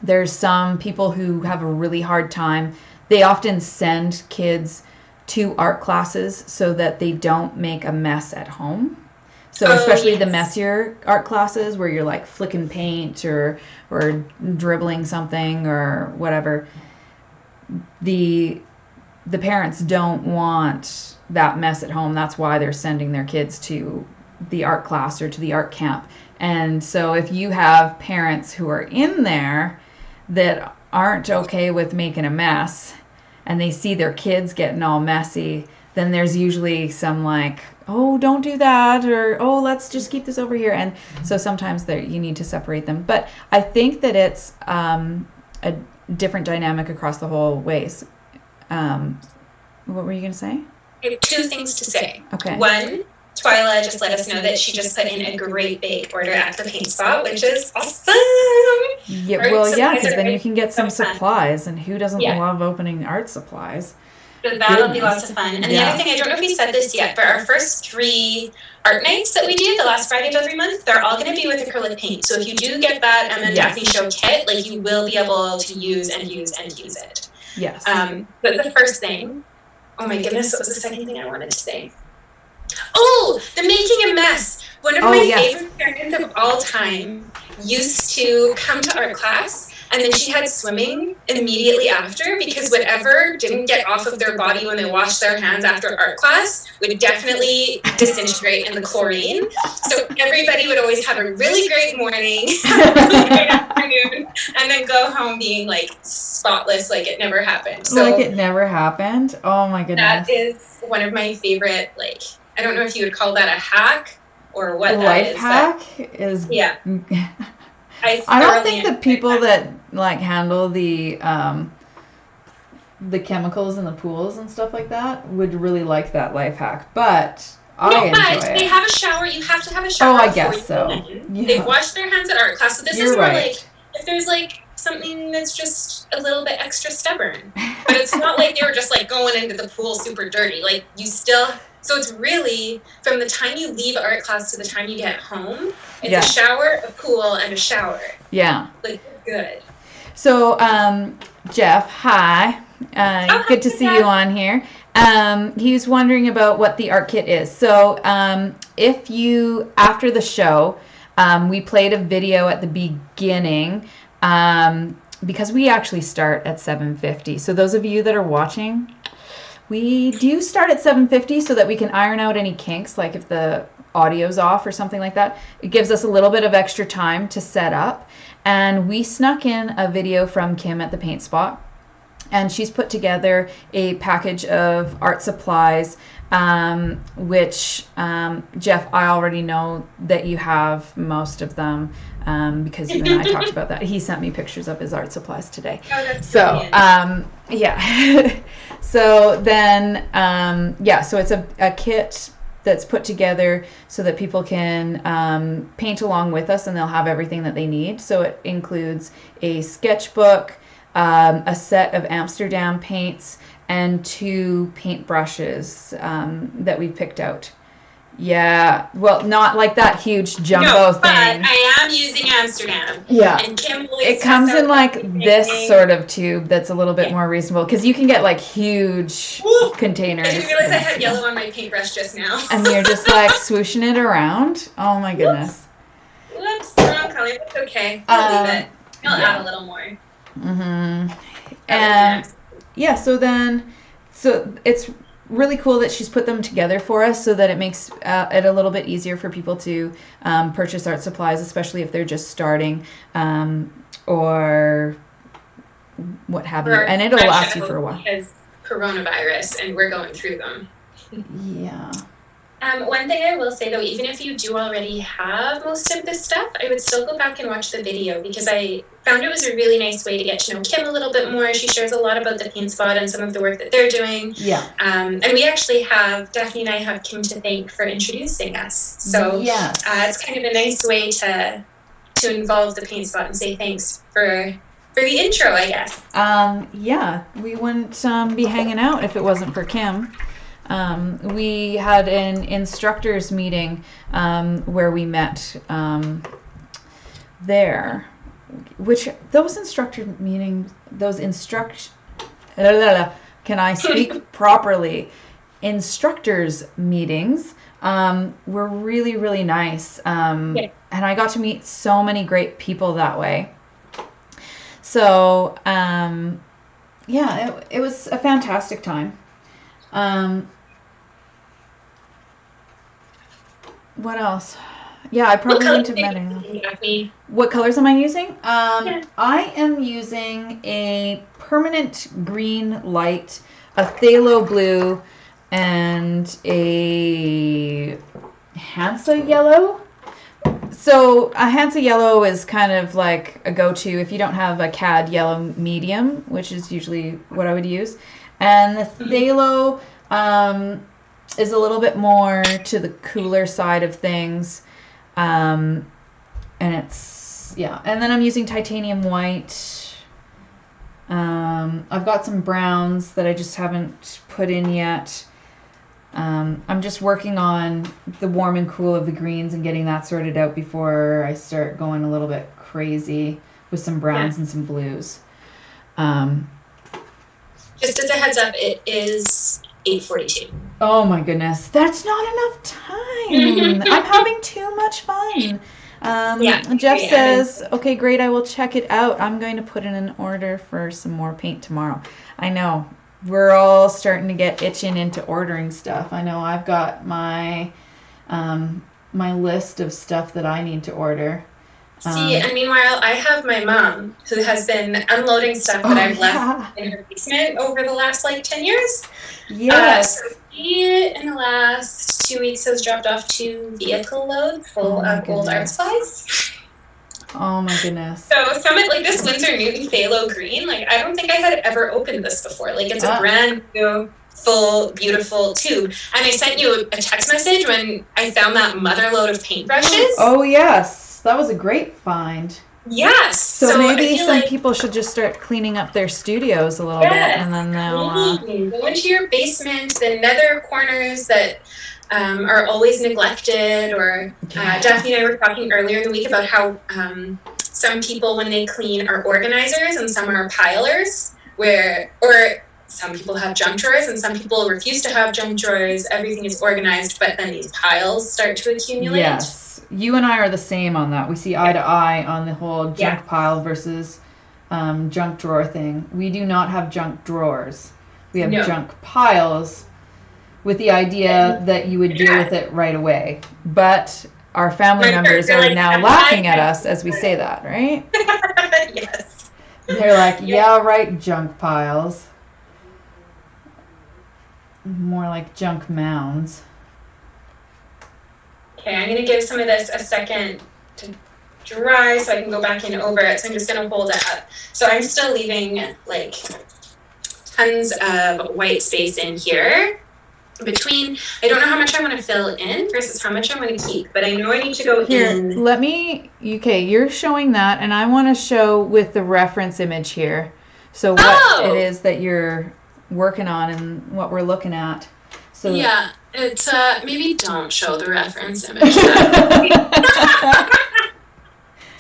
there's some people who have a really hard time. They often send kids to art classes so that they don't make a mess at home. So especially the messier art classes where you're like flicking paint or dribbling something or whatever, the parents don't want that mess at home. That's why they're sending their kids to the art class or to the art camp. And so if you have parents who are in there that aren't okay with making a mess and they see their kids getting all messy, then there's usually some like, oh, don't do that, or oh, let's just keep this over here. And so sometimes you need to separate them. But I think that it's a different dynamic across the whole ways. What were you going to say? I have two things to say. Okay. One, Twyla just let us know that she just put in a great big order at the paint spot, which is awesome. Yeah, well, yeah, because then you can get some supplies, and who doesn't love opening art supplies? So that'll be lots of fun. And the other thing, I don't know if we said this yet, but our first 3 art nights that we do, the last Friday of every month, they're all going to be with acrylic paint. So if you do get that Emma and Daphne Show kit, like, you will be able to use it. Yes. But the first thing, oh my goodness, what was the second thing I wanted to say? Oh, the making a mess. One of my favorite parents of all time used to come to art class, and then she had swimming immediately after, because whatever didn't get off of their body when they washed their hands after art class would definitely disintegrate in the chlorine. So everybody would always have a really great morning, really great afternoon, and then go home being like spotless, like it never happened. So like it never happened? Oh my goodness. That is one of my favorite, like, I don't know if you would call that a hack or what that is. Life hack is... Yeah. I don't think the people that like handle the chemicals in the pools and stuff like that would really like that life hack, but I enjoy it. They have a shower. You have to have a shower. Oh, I guess so. Yeah. They wash their hands at art class. So this is more like if there's like something that's just a little bit extra stubborn, but it's not like they were just like going into the pool super dirty. Like you still. So it's really, from the time you leave art class to the time you get home, it's a shower, a pool, and a shower. Yeah. Like, good. So, Jeff, hi. Good to see you on here. He's wondering about what the art kit is. So, if you, after the show, we played a video at the beginning, because we actually start at 7:50. So those of you that are watching, we do start at 7:50 so that we can iron out any kinks, like if the audio's off or something like that. It gives us a little bit of extra time to set up. And we snuck in a video from Kim at the Paint Spot. And she's put together a package of art supplies, which, Jeff, I already know that you have most of them, because you and I talked about that. He sent me pictures of his art supplies today. Oh, that's so, yeah. So then, so it's a kit that's put together so that people can paint along with us, and they'll have everything that they need. So it includes a sketchbook, a set of Amsterdam paints, and 2 paint brushes that we picked out. Yeah, well, not like that huge jumbo thing. But I am using Amsterdam. Yeah. And Kim it comes in like this sort of tube that's a little bit more reasonable, because you can get like huge containers. I didn't realize I had yellow on my paintbrush just now. And you're just like swooshing it around. Oh my goodness. Whoops, wrong color. That's okay. I'll leave it. I'll add a little more. Mm-hmm. And yeah, so it's really cool that she's put them together for us so that it makes it a little bit easier for people to purchase art supplies, especially if they're just starting or what have you. And it'll last you for a while. Because coronavirus, and we're going through them. Yeah. One thing I will say, though, even if you do already have most of this stuff, I would still go back and watch the video, because I found it was a really nice way to get to know Kim a little bit more. She shares a lot about the Paint Spot and some of the work that they're doing. Yeah. And we actually Daphne and I have Kim to thank for introducing us. So it's kind of a nice way to involve the Paint Spot and say thanks for the intro, I guess. Yeah, we wouldn't be hanging out if it wasn't for Kim. We had an instructors meeting where we met there, which those instructor meetings, can I speak properly? Instructors meetings were really, really nice. And I got to meet so many great people that way. So, it was a fantastic time. What else? Yeah, I probably need to met. What colors am I using? I am using a permanent green light, a phthalo blue, and a Hansa yellow. So a Hansa yellow is kind of like a go-to if you don't have a CAD yellow medium, which is usually what I would use. And the phthalo is a little bit more to the cooler side of things. And it's, and then I'm using titanium white. I've got some browns that I just haven't put in yet. I'm just working on the warm and cool of the greens and getting that sorted out before I start going a little bit crazy with some browns and some blues. Just as a heads up, it is 8:42. Oh my goodness, that's not enough time. I'm having too much fun. Jeff says, okay, great, I will check it out. I'm going to put in an order for some more paint tomorrow. I know. We're all starting to get itching into ordering stuff. I know I've got my my list of stuff that I need to order. See, and meanwhile, I have my mom who has been unloading stuff that I've left in her basement over the last 10 years. Yes. So she, in the last 2 weeks, has dropped off 2 vehicle loads full of old art supplies. Oh my goodness. So some of this Winsor Newton phthalo green, I don't think I had ever opened this before. It's a brand new, full, beautiful tube. And I sent you a text message when I found that mother load of paintbrushes. Oh yes, that was a great find. Yes. So maybe some people should just start cleaning up their studios a little bit, and then they'll go into your basement, the nether corners that are always neglected, or Daphne and I were talking earlier in the week about how some people, when they clean, are organizers and some are pilers, or some people have junk drawers and some people refuse to have junk drawers. Everything is organized, but then these piles start to accumulate. Yes. You and I are the same on that. We see eye to eye on the whole junk pile versus junk drawer thing. We do not have junk drawers. We have junk piles with the idea that you would deal with it right away. But our family members are now laughing at us as we say that, right? Yes. They're like, yeah, right, junk piles. More like junk mounds. Okay, I'm going to give some of this a second to dry so I can go back in over it. So I'm just going to hold it up. So I'm still leaving like tons of white space in here between. I don't know how much I want to fill in versus how much I want to keep, but I know I need to go in. Let me, okay, you're showing that, and I want to show with the reference image here. So what it is that you're working on and what we're looking at. So yeah, it's maybe don't show the reference image.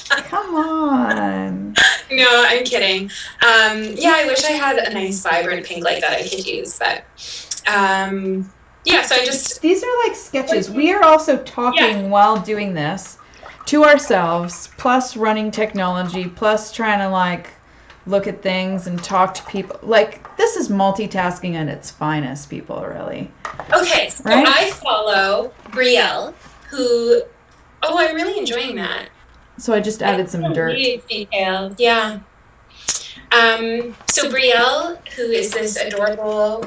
Come on. No, I'm kidding. Yeah, I wish I had a nice vibrant pink like that I could use, but yeah, so I just... These are like sketches. We are also talking while doing this to ourselves, plus running technology, plus trying to like look at things and talk to people. Like, this is multitasking at its finest, people, really. Okay, so right? I follow Brielle, who... Oh, I'm really enjoying that. So I just added some dirt. Detailed, yeah. So Brielle, who is this adorable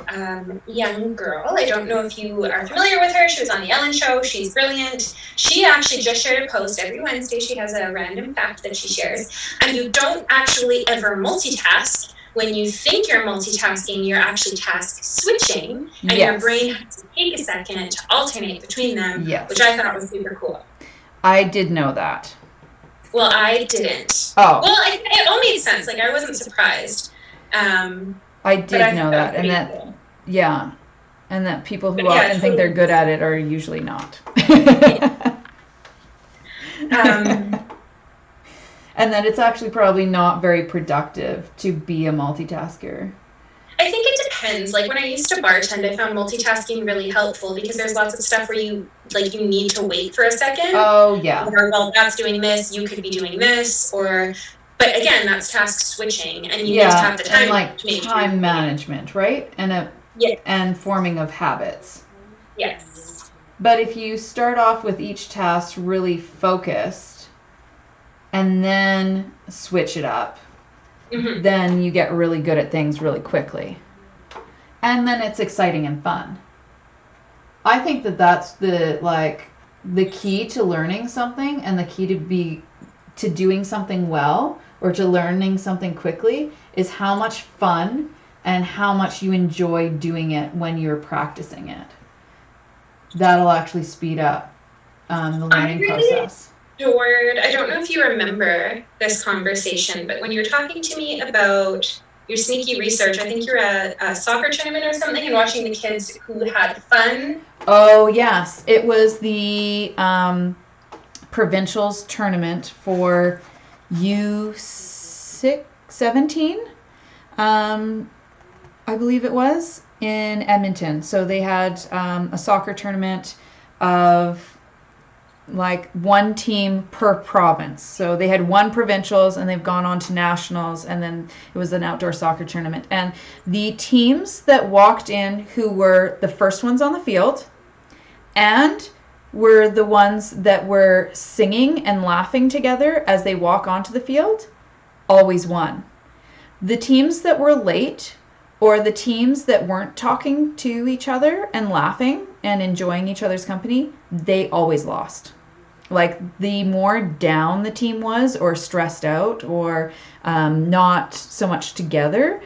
young girl, I don't know if you are familiar with her. She was on the Ellen Show. She's brilliant. She actually just shared a post every Wednesday. She has a random fact that she shares. And you don't actually ever multitask. When you think you're multitasking, you're actually task switching. And your brain has to take a second to alternate between them, which I thought was super cool. I did know that. Well, I didn't. Oh. Well, it all made sense. Like, I wasn't surprised. I did know that. And that, cool. Yeah. And that people who often think they're good at it are usually not. And that it's actually probably not very productive to be a multitasker. I think it depends. Like, when I used to bartend, I found multitasking really helpful because there's lots of stuff where you need to wait for a second. Oh, yeah. Or, well, that's doing this, you could be doing this, but again, that's task switching, and you need to have the time. And like time management, right? And forming of habits. Yes. But if you start off with each task really focused and then switch it up, then you get really good at things really quickly. And then it's exciting and fun. I think that that's the key to learning something, and the key to doing something well or to learning something quickly is how much fun and how much you enjoy doing it when you're practicing it. That'll actually speed up the learning process. I don't know if you remember this conversation, but when you were talking to me about your sneaky research, I think you're at a soccer tournament or something and watching the kids who had fun. Oh, yes. It was the provincials tournament for U17, I believe it was, in Edmonton. So they had a soccer tournament of like one team per province. So they had one provincials and they've gone on to nationals, and then it was an outdoor soccer tournament. And the teams that walked in who were the first ones on the field and were the ones that were singing and laughing together as they walk onto the field always won. The teams that were late or the teams that weren't talking to each other and laughing and enjoying each other's company, they always lost. Like, the more down the team was or stressed out or not so much together,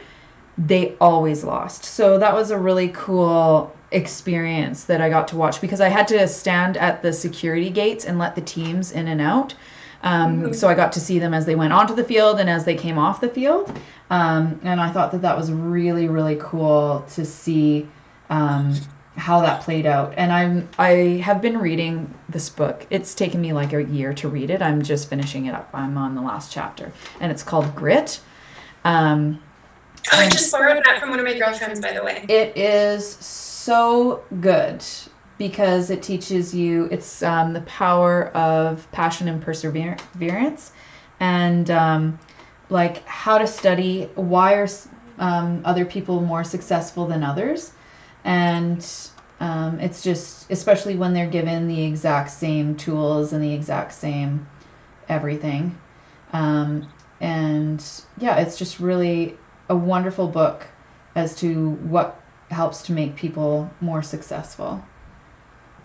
they always lost. So that was a really cool experience that I got to watch because I had to stand at the security gates and let the teams in and out. So I got to see them as they went onto the field and as they came off the field. And I thought that was really, really cool to see how that played out. And I have been reading this book. It's taken me like a year to read it. I'm just finishing it up. I'm on the last chapter, and it's called Grit. I I just borrowed that from one of my girlfriends, by the way. It is so good because it teaches you, it's the power of passion and perseverance, and like how to study, why are other people more successful than others, and it's just, especially when they're given the exact same tools and the exact same everything. And yeah, it's just really a wonderful book as to what helps to make people more successful.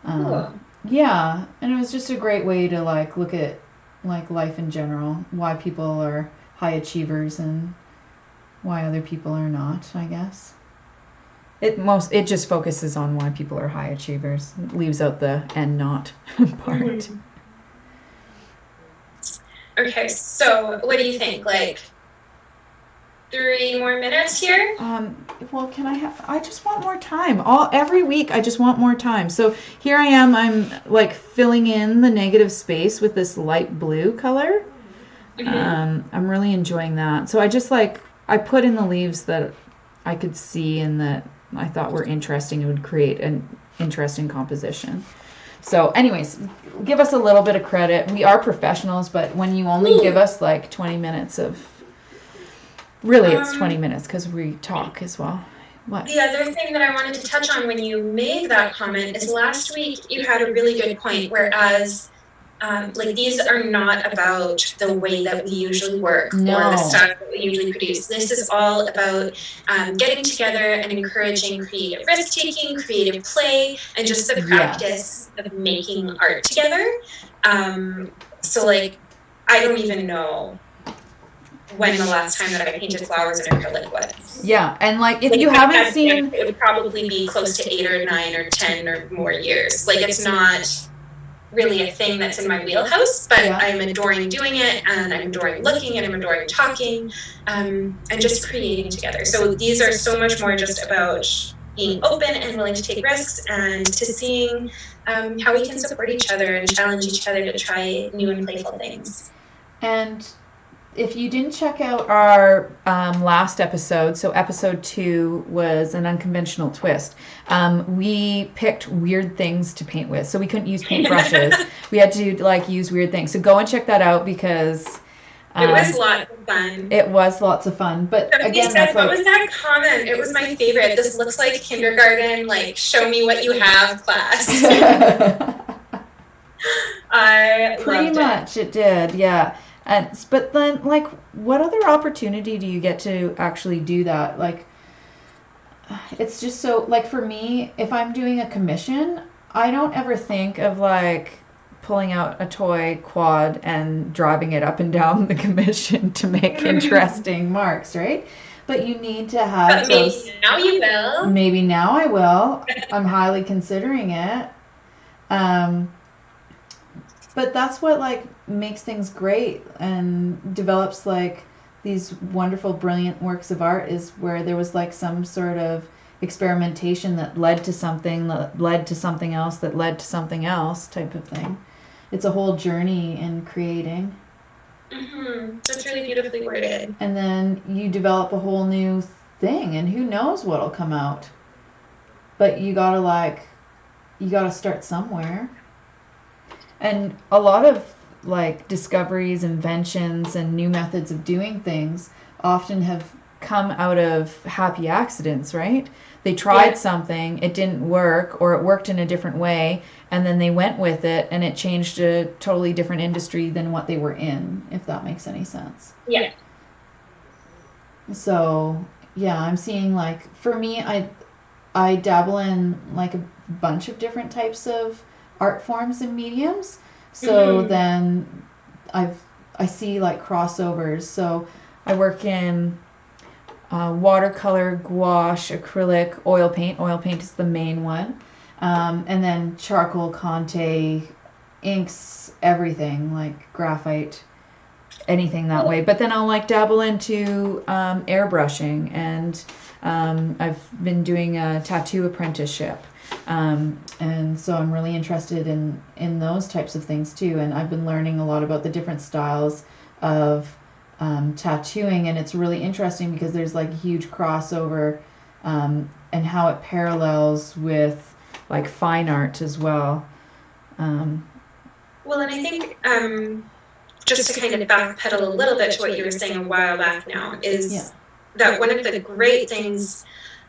Cool. Yeah, and it was just a great way to like look at like life in general, why people are high achievers and why other people are not, I guess. It just focuses on why people are high achievers. It leaves out the and not part. Mm-hmm. Okay, so what do you think? Like 3 more minutes here? Well, I just want more time. Every week I just want more time. So here I am, I'm like filling in the negative space with this light blue color. Mm-hmm. I'm really enjoying that. So I put in the leaves that I could see and that I thought were interesting and would create an interesting composition. So anyways, give us a little bit of credit. We are professionals, but when you only give us like 20 minutes of, really it's 20 minutes because we talk as well. What? The other thing that I wanted to touch on when you made that comment is last week you had a really good point, whereas like these are not about the way that we usually work or the stuff that we usually produce. This is all about getting together and encouraging creative risk-taking, creative play, and just the practice of making art together. So like, I don't even know when the last time that I painted flowers in acrylic was. Yeah, and like if you haven't seen... It would probably be close to 8 or 9 or 10 or more years. Like it's not really a thing that's in my wheelhouse, but I'm adoring doing it, and I'm adoring looking, and I'm adoring talking, and just creating together. So these are so much more just about being open and willing to take risks, and to seeing how we can support each other and challenge each other to try new and playful things. And if you didn't check out our last episode, so episode 2 was an unconventional twist. We picked weird things to paint with, so we couldn't use paintbrushes. We had to like use weird things. So go and check that out because it was lots of fun. It was lots of fun, but again, said, what was that comment? It was my favorite. This looks like kindergarten. Like, show me what you have, class. I pretty much it did, yeah. But then, like, what other opportunity do you get to actually do that? Like, it's just so, like, for me, if I'm doing a commission, I don't ever think of, like, pulling out a toy quad and driving it up and down the commission to make interesting marks, right? But you need to have those. Maybe now you will. Maybe now I will. I'm highly considering it. But that's what like makes things great and develops like these wonderful, brilliant works of art, is where there was like some sort of experimentation that led to something, that led to something else, that led to something else type of thing. It's a whole journey in creating. Mm-hmm. That's really beautifully worded. And then you develop a whole new thing, and who knows what'll come out. But you gotta start somewhere. And a lot of like discoveries, inventions, and new methods of doing things often have come out of happy accidents, right? They tried something, it didn't work, or it worked in a different way, and then they went with it, and it changed a totally different industry than what they were in, if that makes any sense. Yeah. So, yeah, I'm seeing like, for me, I dabble in like a bunch of different types of art forms and mediums, so then I see like crossovers. So I work in watercolor, gouache, acrylic, oil paint. Oil paint is the main one, and then charcoal, Conte, inks, everything like graphite, anything that way. But then I'll like dabble into airbrushing, and I've been doing a tattoo apprenticeship. And so I'm really interested in those types of things too. And I've been learning a lot about the different styles of tattooing, and it's really interesting because there's like a huge crossover and how it parallels with like fine art as well. Well, and I think just to kind of backpedal a little bit to what you were saying a while back now is that one of the great things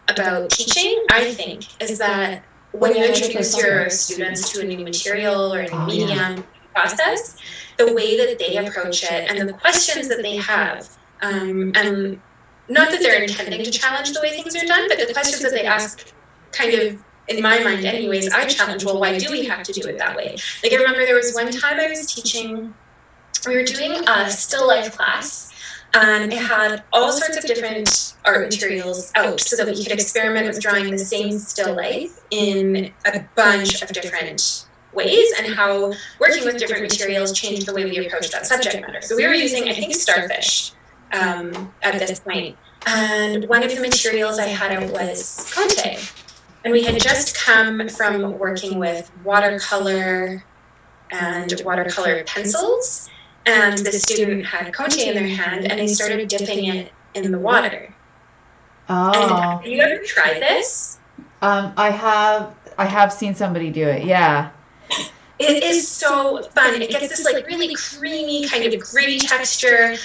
about teaching, I think, is that when you introduce your students to a new material or a new medium process, the way that they approach it and the questions that they have, and not that they're intending to challenge the way things are done, but the questions that they ask kind of, in my mind anyways, I challenge, well, why do we have to do it that way? Like I remember there was one time I was teaching, we were doing a still life class, and it had all sorts of different art materials out so that we could experiment with drawing the same still life in a bunch of different ways, and how working with different materials changed the way we approached that subject matter. So we were using, I think, starfish at this point. And one of the materials I had out was conte. And we had just come from working with watercolor and watercolor pencils. And the student had conte in their hand, and they started dipping it in the water. Oh. And have you ever tried this? I have seen somebody do it. Yeah. It is so fun. It gets this like really creamy kind of gritty texture.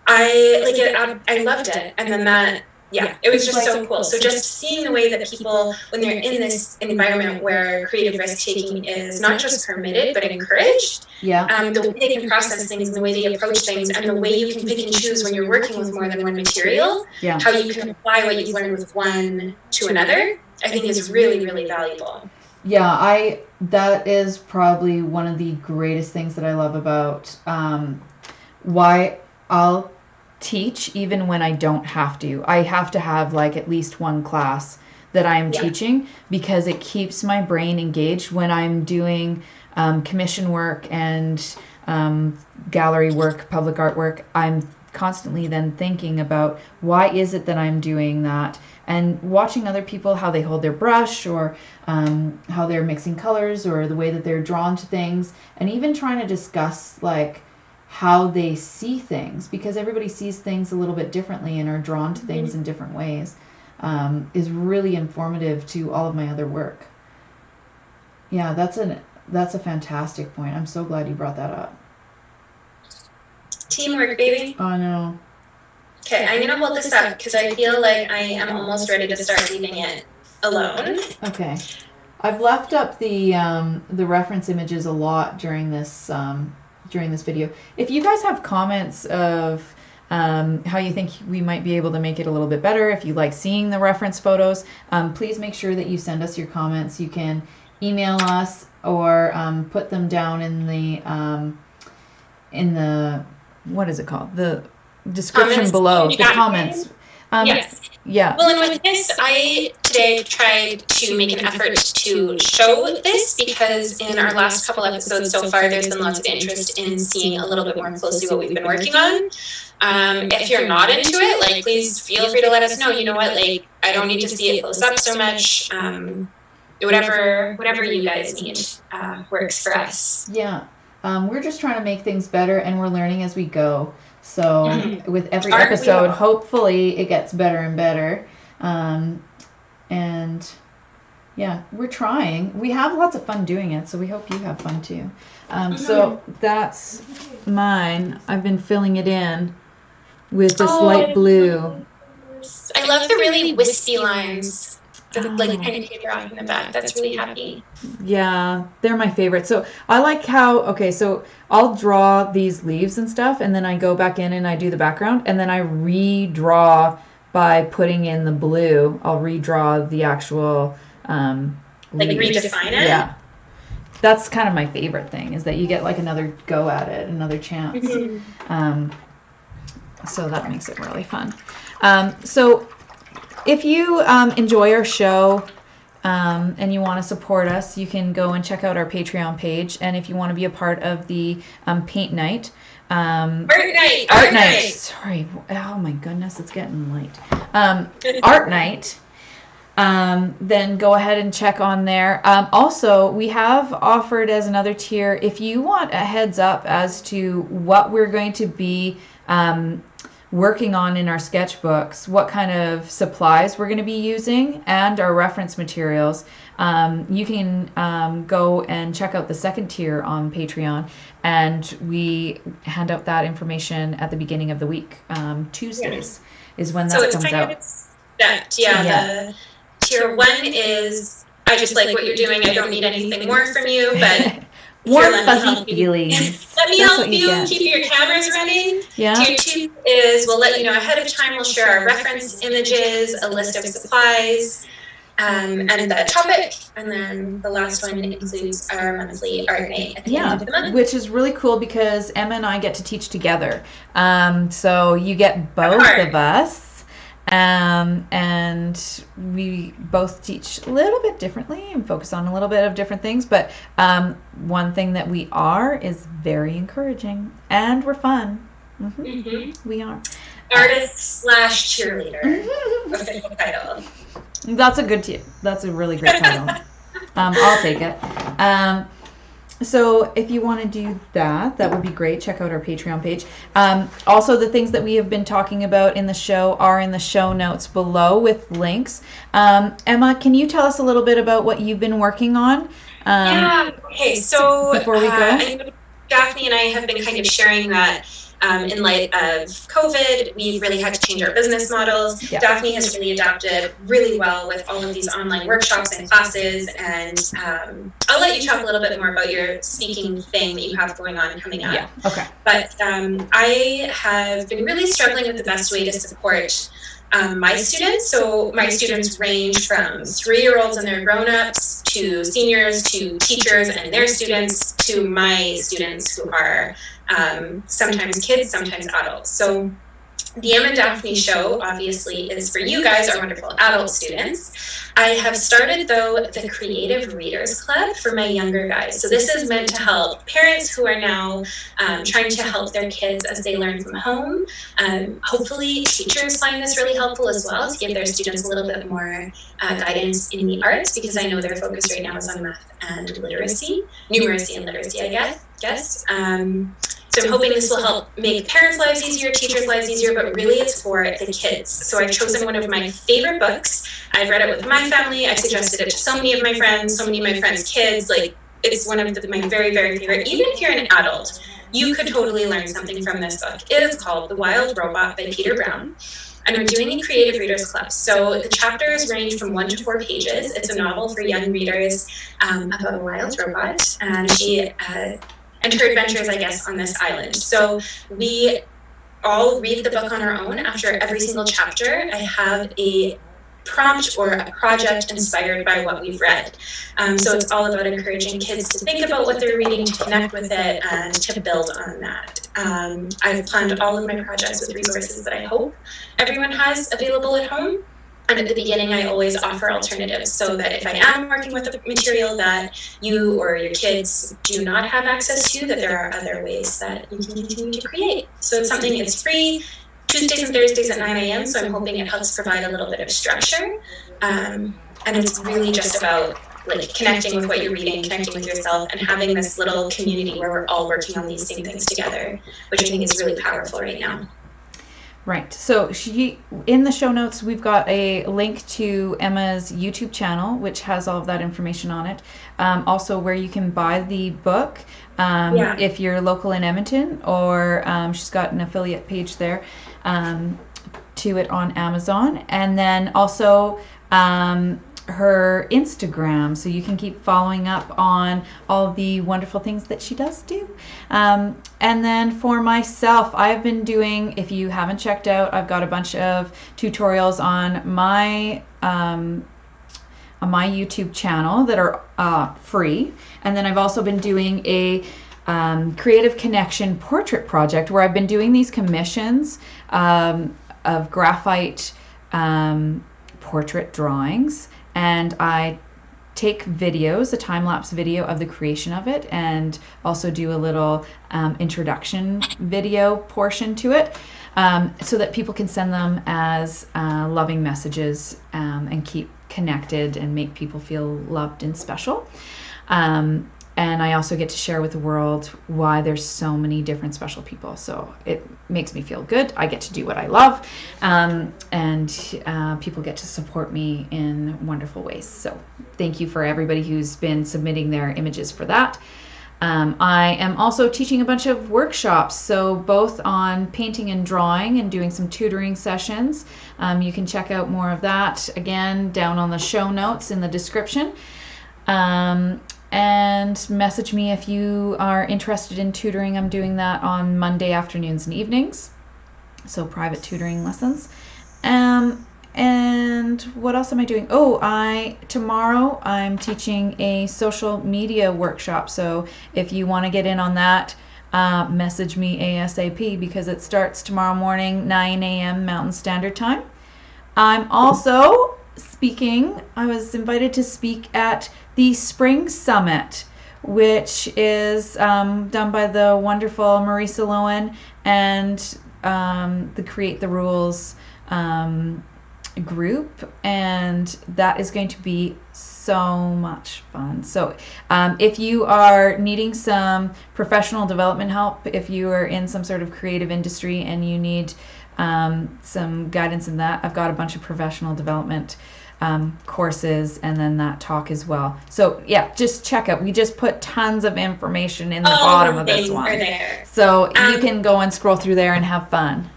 I like it. I loved it. And then it was just so cool. So just seeing the way that people, when they're in this environment where creative risk taking is not just permitted but encouraged, the way they can process things and the way they approach things and the way you can pick and choose when you're working with more than one material, how you can apply what you've learned with one to another, I think is really, really valuable. Yeah, that is probably one of the greatest things that I love about why I'll teach even when I don't have to. I have to have like at least one class that I'm teaching because it keeps my brain engaged when I'm doing commission work and gallery work, public artwork. I'm constantly then thinking about why is it that I'm doing that, and watching other people, how they hold their brush or how they're mixing colors or the way that they're drawn to things, and even trying to discuss like how they see things, because everybody sees things a little bit differently and are drawn to things in different ways, is really informative to all of my other work. Yeah, that's a fantastic point. I'm so glad you brought that up. Teamwork, baby. Oh, no. Okay, I'm going to hold this up because I feel like I am almost ready to start leaving it alone. Okay. I've left up the reference images a lot during this video. If you guys have comments of how you think we might be able to make it a little bit better, if you like seeing the reference photos, please make sure that you send us your comments. You can email us or put them down in the what is it called? The description comments below. The comments. Yes. Yeah. Well, and with this, I today tried to make an effort to show this because in our last couple episodes so far, there's been lots of interest in seeing a little bit more closely what we've been working on. If you're not into it, like, please feel free to let us know. You know what? Like, I don't need to see it close up so much. Whatever you guys need works for us. Yeah. We're just trying to make things better, and we're learning as we go. So with every episode, hopefully it gets better and better. And yeah, we're trying. We have lots of fun doing it, so we hope you have fun too. So that's mine. I've been filling it in with this light blue. I love the really wispy lines. The like kind of paper off in the back. That's really happy. Yeah, they're my favorite. So I like how, so I'll draw these leaves and stuff, and then I go back in and I do the background, and then I redraw by putting in the blue. I'll redraw the actual like leaves. Redefine it? Yeah. That's kind of my favorite thing, is that you get like another go at it, another chance. So that makes it really fun. So if you enjoy our show and you want to support us, you can go and check out our Patreon page. And if you want to be a part of the paint night, Art night. Sorry. Oh my goodness, it's getting late. Art night. Then go ahead and check on there. Also, we have offered as another tier, if you want a heads up as to what we're going to be working on in our sketchbooks, what kind of supplies we're going to be using, and our reference materials, you can go and check out the second tier on Patreon, and we hand out that information at the beginning of the week. Tuesdays is when that comes out. The tier 1 is, I just like what you're doing, I don't need anything more from you, but warm fuzzy feelings. Let me help you keep your cameras running. Yeah. Tier 2 is, we'll let you know ahead of time, we'll share our reference images, a list of supplies, and the topic, and then the last one includes our monthly art night at the end of the month. Which is really cool because Emma and I get to teach together. So you get both of us. And we both teach a little bit differently and focus on a little bit of different things. But one thing that we are is very encouraging, and we're fun. We are. Artist / cheerleader. Official title. That's a good That's a really great title. I'll take it. So if you want to do that, that would be great. Check out our Patreon page. Also, the things that we have been talking about in the show are in the show notes below with links. Emma, can you tell us a little bit about what you've been working on? Okay. So before we go, I know Daphne and I have been kind of sharing that in light of COVID, we've really had to change our business models. Yeah. Daphne has really adapted really well with all of these online workshops and classes. And I'll let you talk a little bit more about your speaking thing that you have going on coming up. Yeah. Okay. But I have been really struggling with the best way to support my students. So my students range from 3-year-olds and their grown-ups to seniors to teachers and their students to my students who are sometimes kids, sometimes adults. So the Emma and Daphne Show, obviously, is for you guys, our wonderful adult students. I have started, though, the Creative Readers Club for my younger guys. So this is meant to help parents who are now trying to help their kids as they learn from home. Hopefully, teachers find this really helpful as well, to give their students a little bit more guidance in the arts, because I know their focus right now is on math and literacy, numeracy and literacy, I guess. So I'm hoping this will help make parents' lives easier, teachers' lives easier, but really it's for the kids. So I've chosen one of my favorite books. I've read it with my family. I've suggested it to so many of my friends, so many of my friends' kids. Like, it's one of my very, very favorite. Even if you're an adult, you could totally learn something from this book. It is called The Wild Robot by Peter Brown. And I'm doing a Creative Readers Club. So the chapters range from 1 to 4 pages. It's a novel for young readers about a wild robot. And she and her adventures, I guess, on this island. So we all read the book on our own. After every single chapter, I have a prompt or a project inspired by what we've read. So it's all about encouraging kids to think about what they're reading, to connect with it, and to build on that. I've planned all of my projects with resources that I hope everyone has available at home. And at the beginning, I always offer alternatives, so that if I am working with a material that you or your kids do not have access to, that there are other ways that you can continue to create. So it's something, it's free, Tuesdays and Thursdays at 9 a.m., so I'm hoping it helps provide a little bit of structure. And it's really just about like connecting with what you're reading, connecting with yourself, and having this little community where we're all working on these same things together, which I think is really powerful right now. Right. So in the show notes, we've got a link to Emma's YouTube channel, which has all of that information on it. Also, where you can buy the book if you're local in Edmonton, or she's got an affiliate page there to it on Amazon. And then also her Instagram, so you can keep following up on all the wonderful things that she does do. And then for myself, I've been doing, if you haven't checked out, I've got a bunch of tutorials on my YouTube channel that are free. And then I've also been doing a Creative Connection portrait project, where I've been doing these commissions of graphite portrait drawings. And I take videos, a time-lapse video of the creation of it, and also do a little introduction video portion to it, so that people can send them as loving messages and keep connected and make people feel loved and special. And And I also get to share with the world why there's so many different special people. So it makes me feel good. I get to do what I love. And people get to support me in wonderful ways. So thank you for everybody who's been submitting their images for that. I am also teaching a bunch of workshops, so both on painting and drawing and doing some tutoring sessions. You can check out more of that, again, down on the show notes in the description. And message me if you are interested in tutoring. I'm doing that on Monday afternoons and evenings, so private tutoring lessons. And what else am I doing? Tomorrow I'm teaching a social media workshop. So if you want to get in on that, message me ASAP, because it starts tomorrow morning, 9 a.m. Mountain Standard Time. I'm also speaking. I was invited to speak at the Spring Summit, which is done by the wonderful Marisa Lowen and the Create the Rules group, and that is going to be so much fun. So if you are needing some professional development help, if you are in some sort of creative industry and you need some guidance in that, I've got a bunch of professional development courses and then that talk as well. So yeah, just check out. We just put tons of information in the bottom of this one. So you can go and scroll through there and have fun.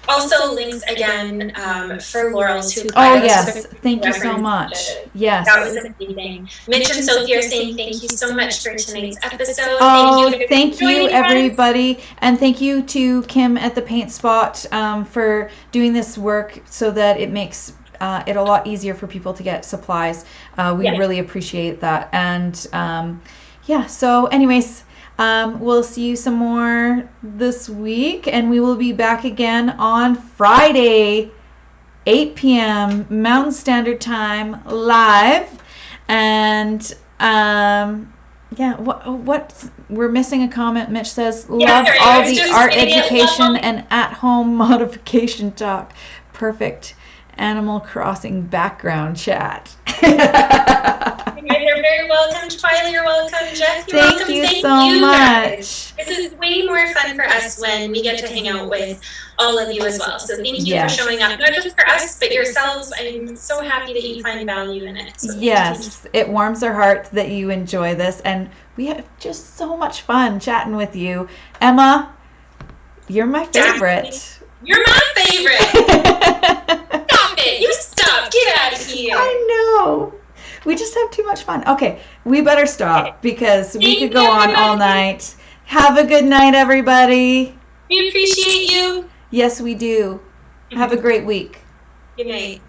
Also links again for Laurel's who yes, thank you so much. Yes, that was amazing. Mitch and Sophie are saying thank you so much for tonight's episode. Thank you everybody, and thank you to Kim at the Paint Spot for doing this work so that it makes it a lot easier for people to get supplies. We really appreciate that. And so anyways, we'll see you some more this week, and we will be back again on Friday, 8 p.m. Mountain Standard Time, live. And what we're missing a comment. Mitch says, love all the art education and at-home modification talk. Perfect Animal Crossing background chat. You're very welcome. Twyla, you're welcome. Jeff, you're welcome. Thank you so much. This is way more fun for us when we get to hang out with all of you as well. So thank you for showing up, not just for us, but yourselves. I'm so happy that you find value in it. So yes, it warms our hearts that you enjoy this, and we have just so much fun chatting with you. Emma, you're my favorite. You're my favorite. Stop it. You stop. Get out of here. I know. We just have too much fun. Okay, we better stop because we could go on all night. Have a good night, everybody. We appreciate you. Yes, we do. Have a great week. Good night.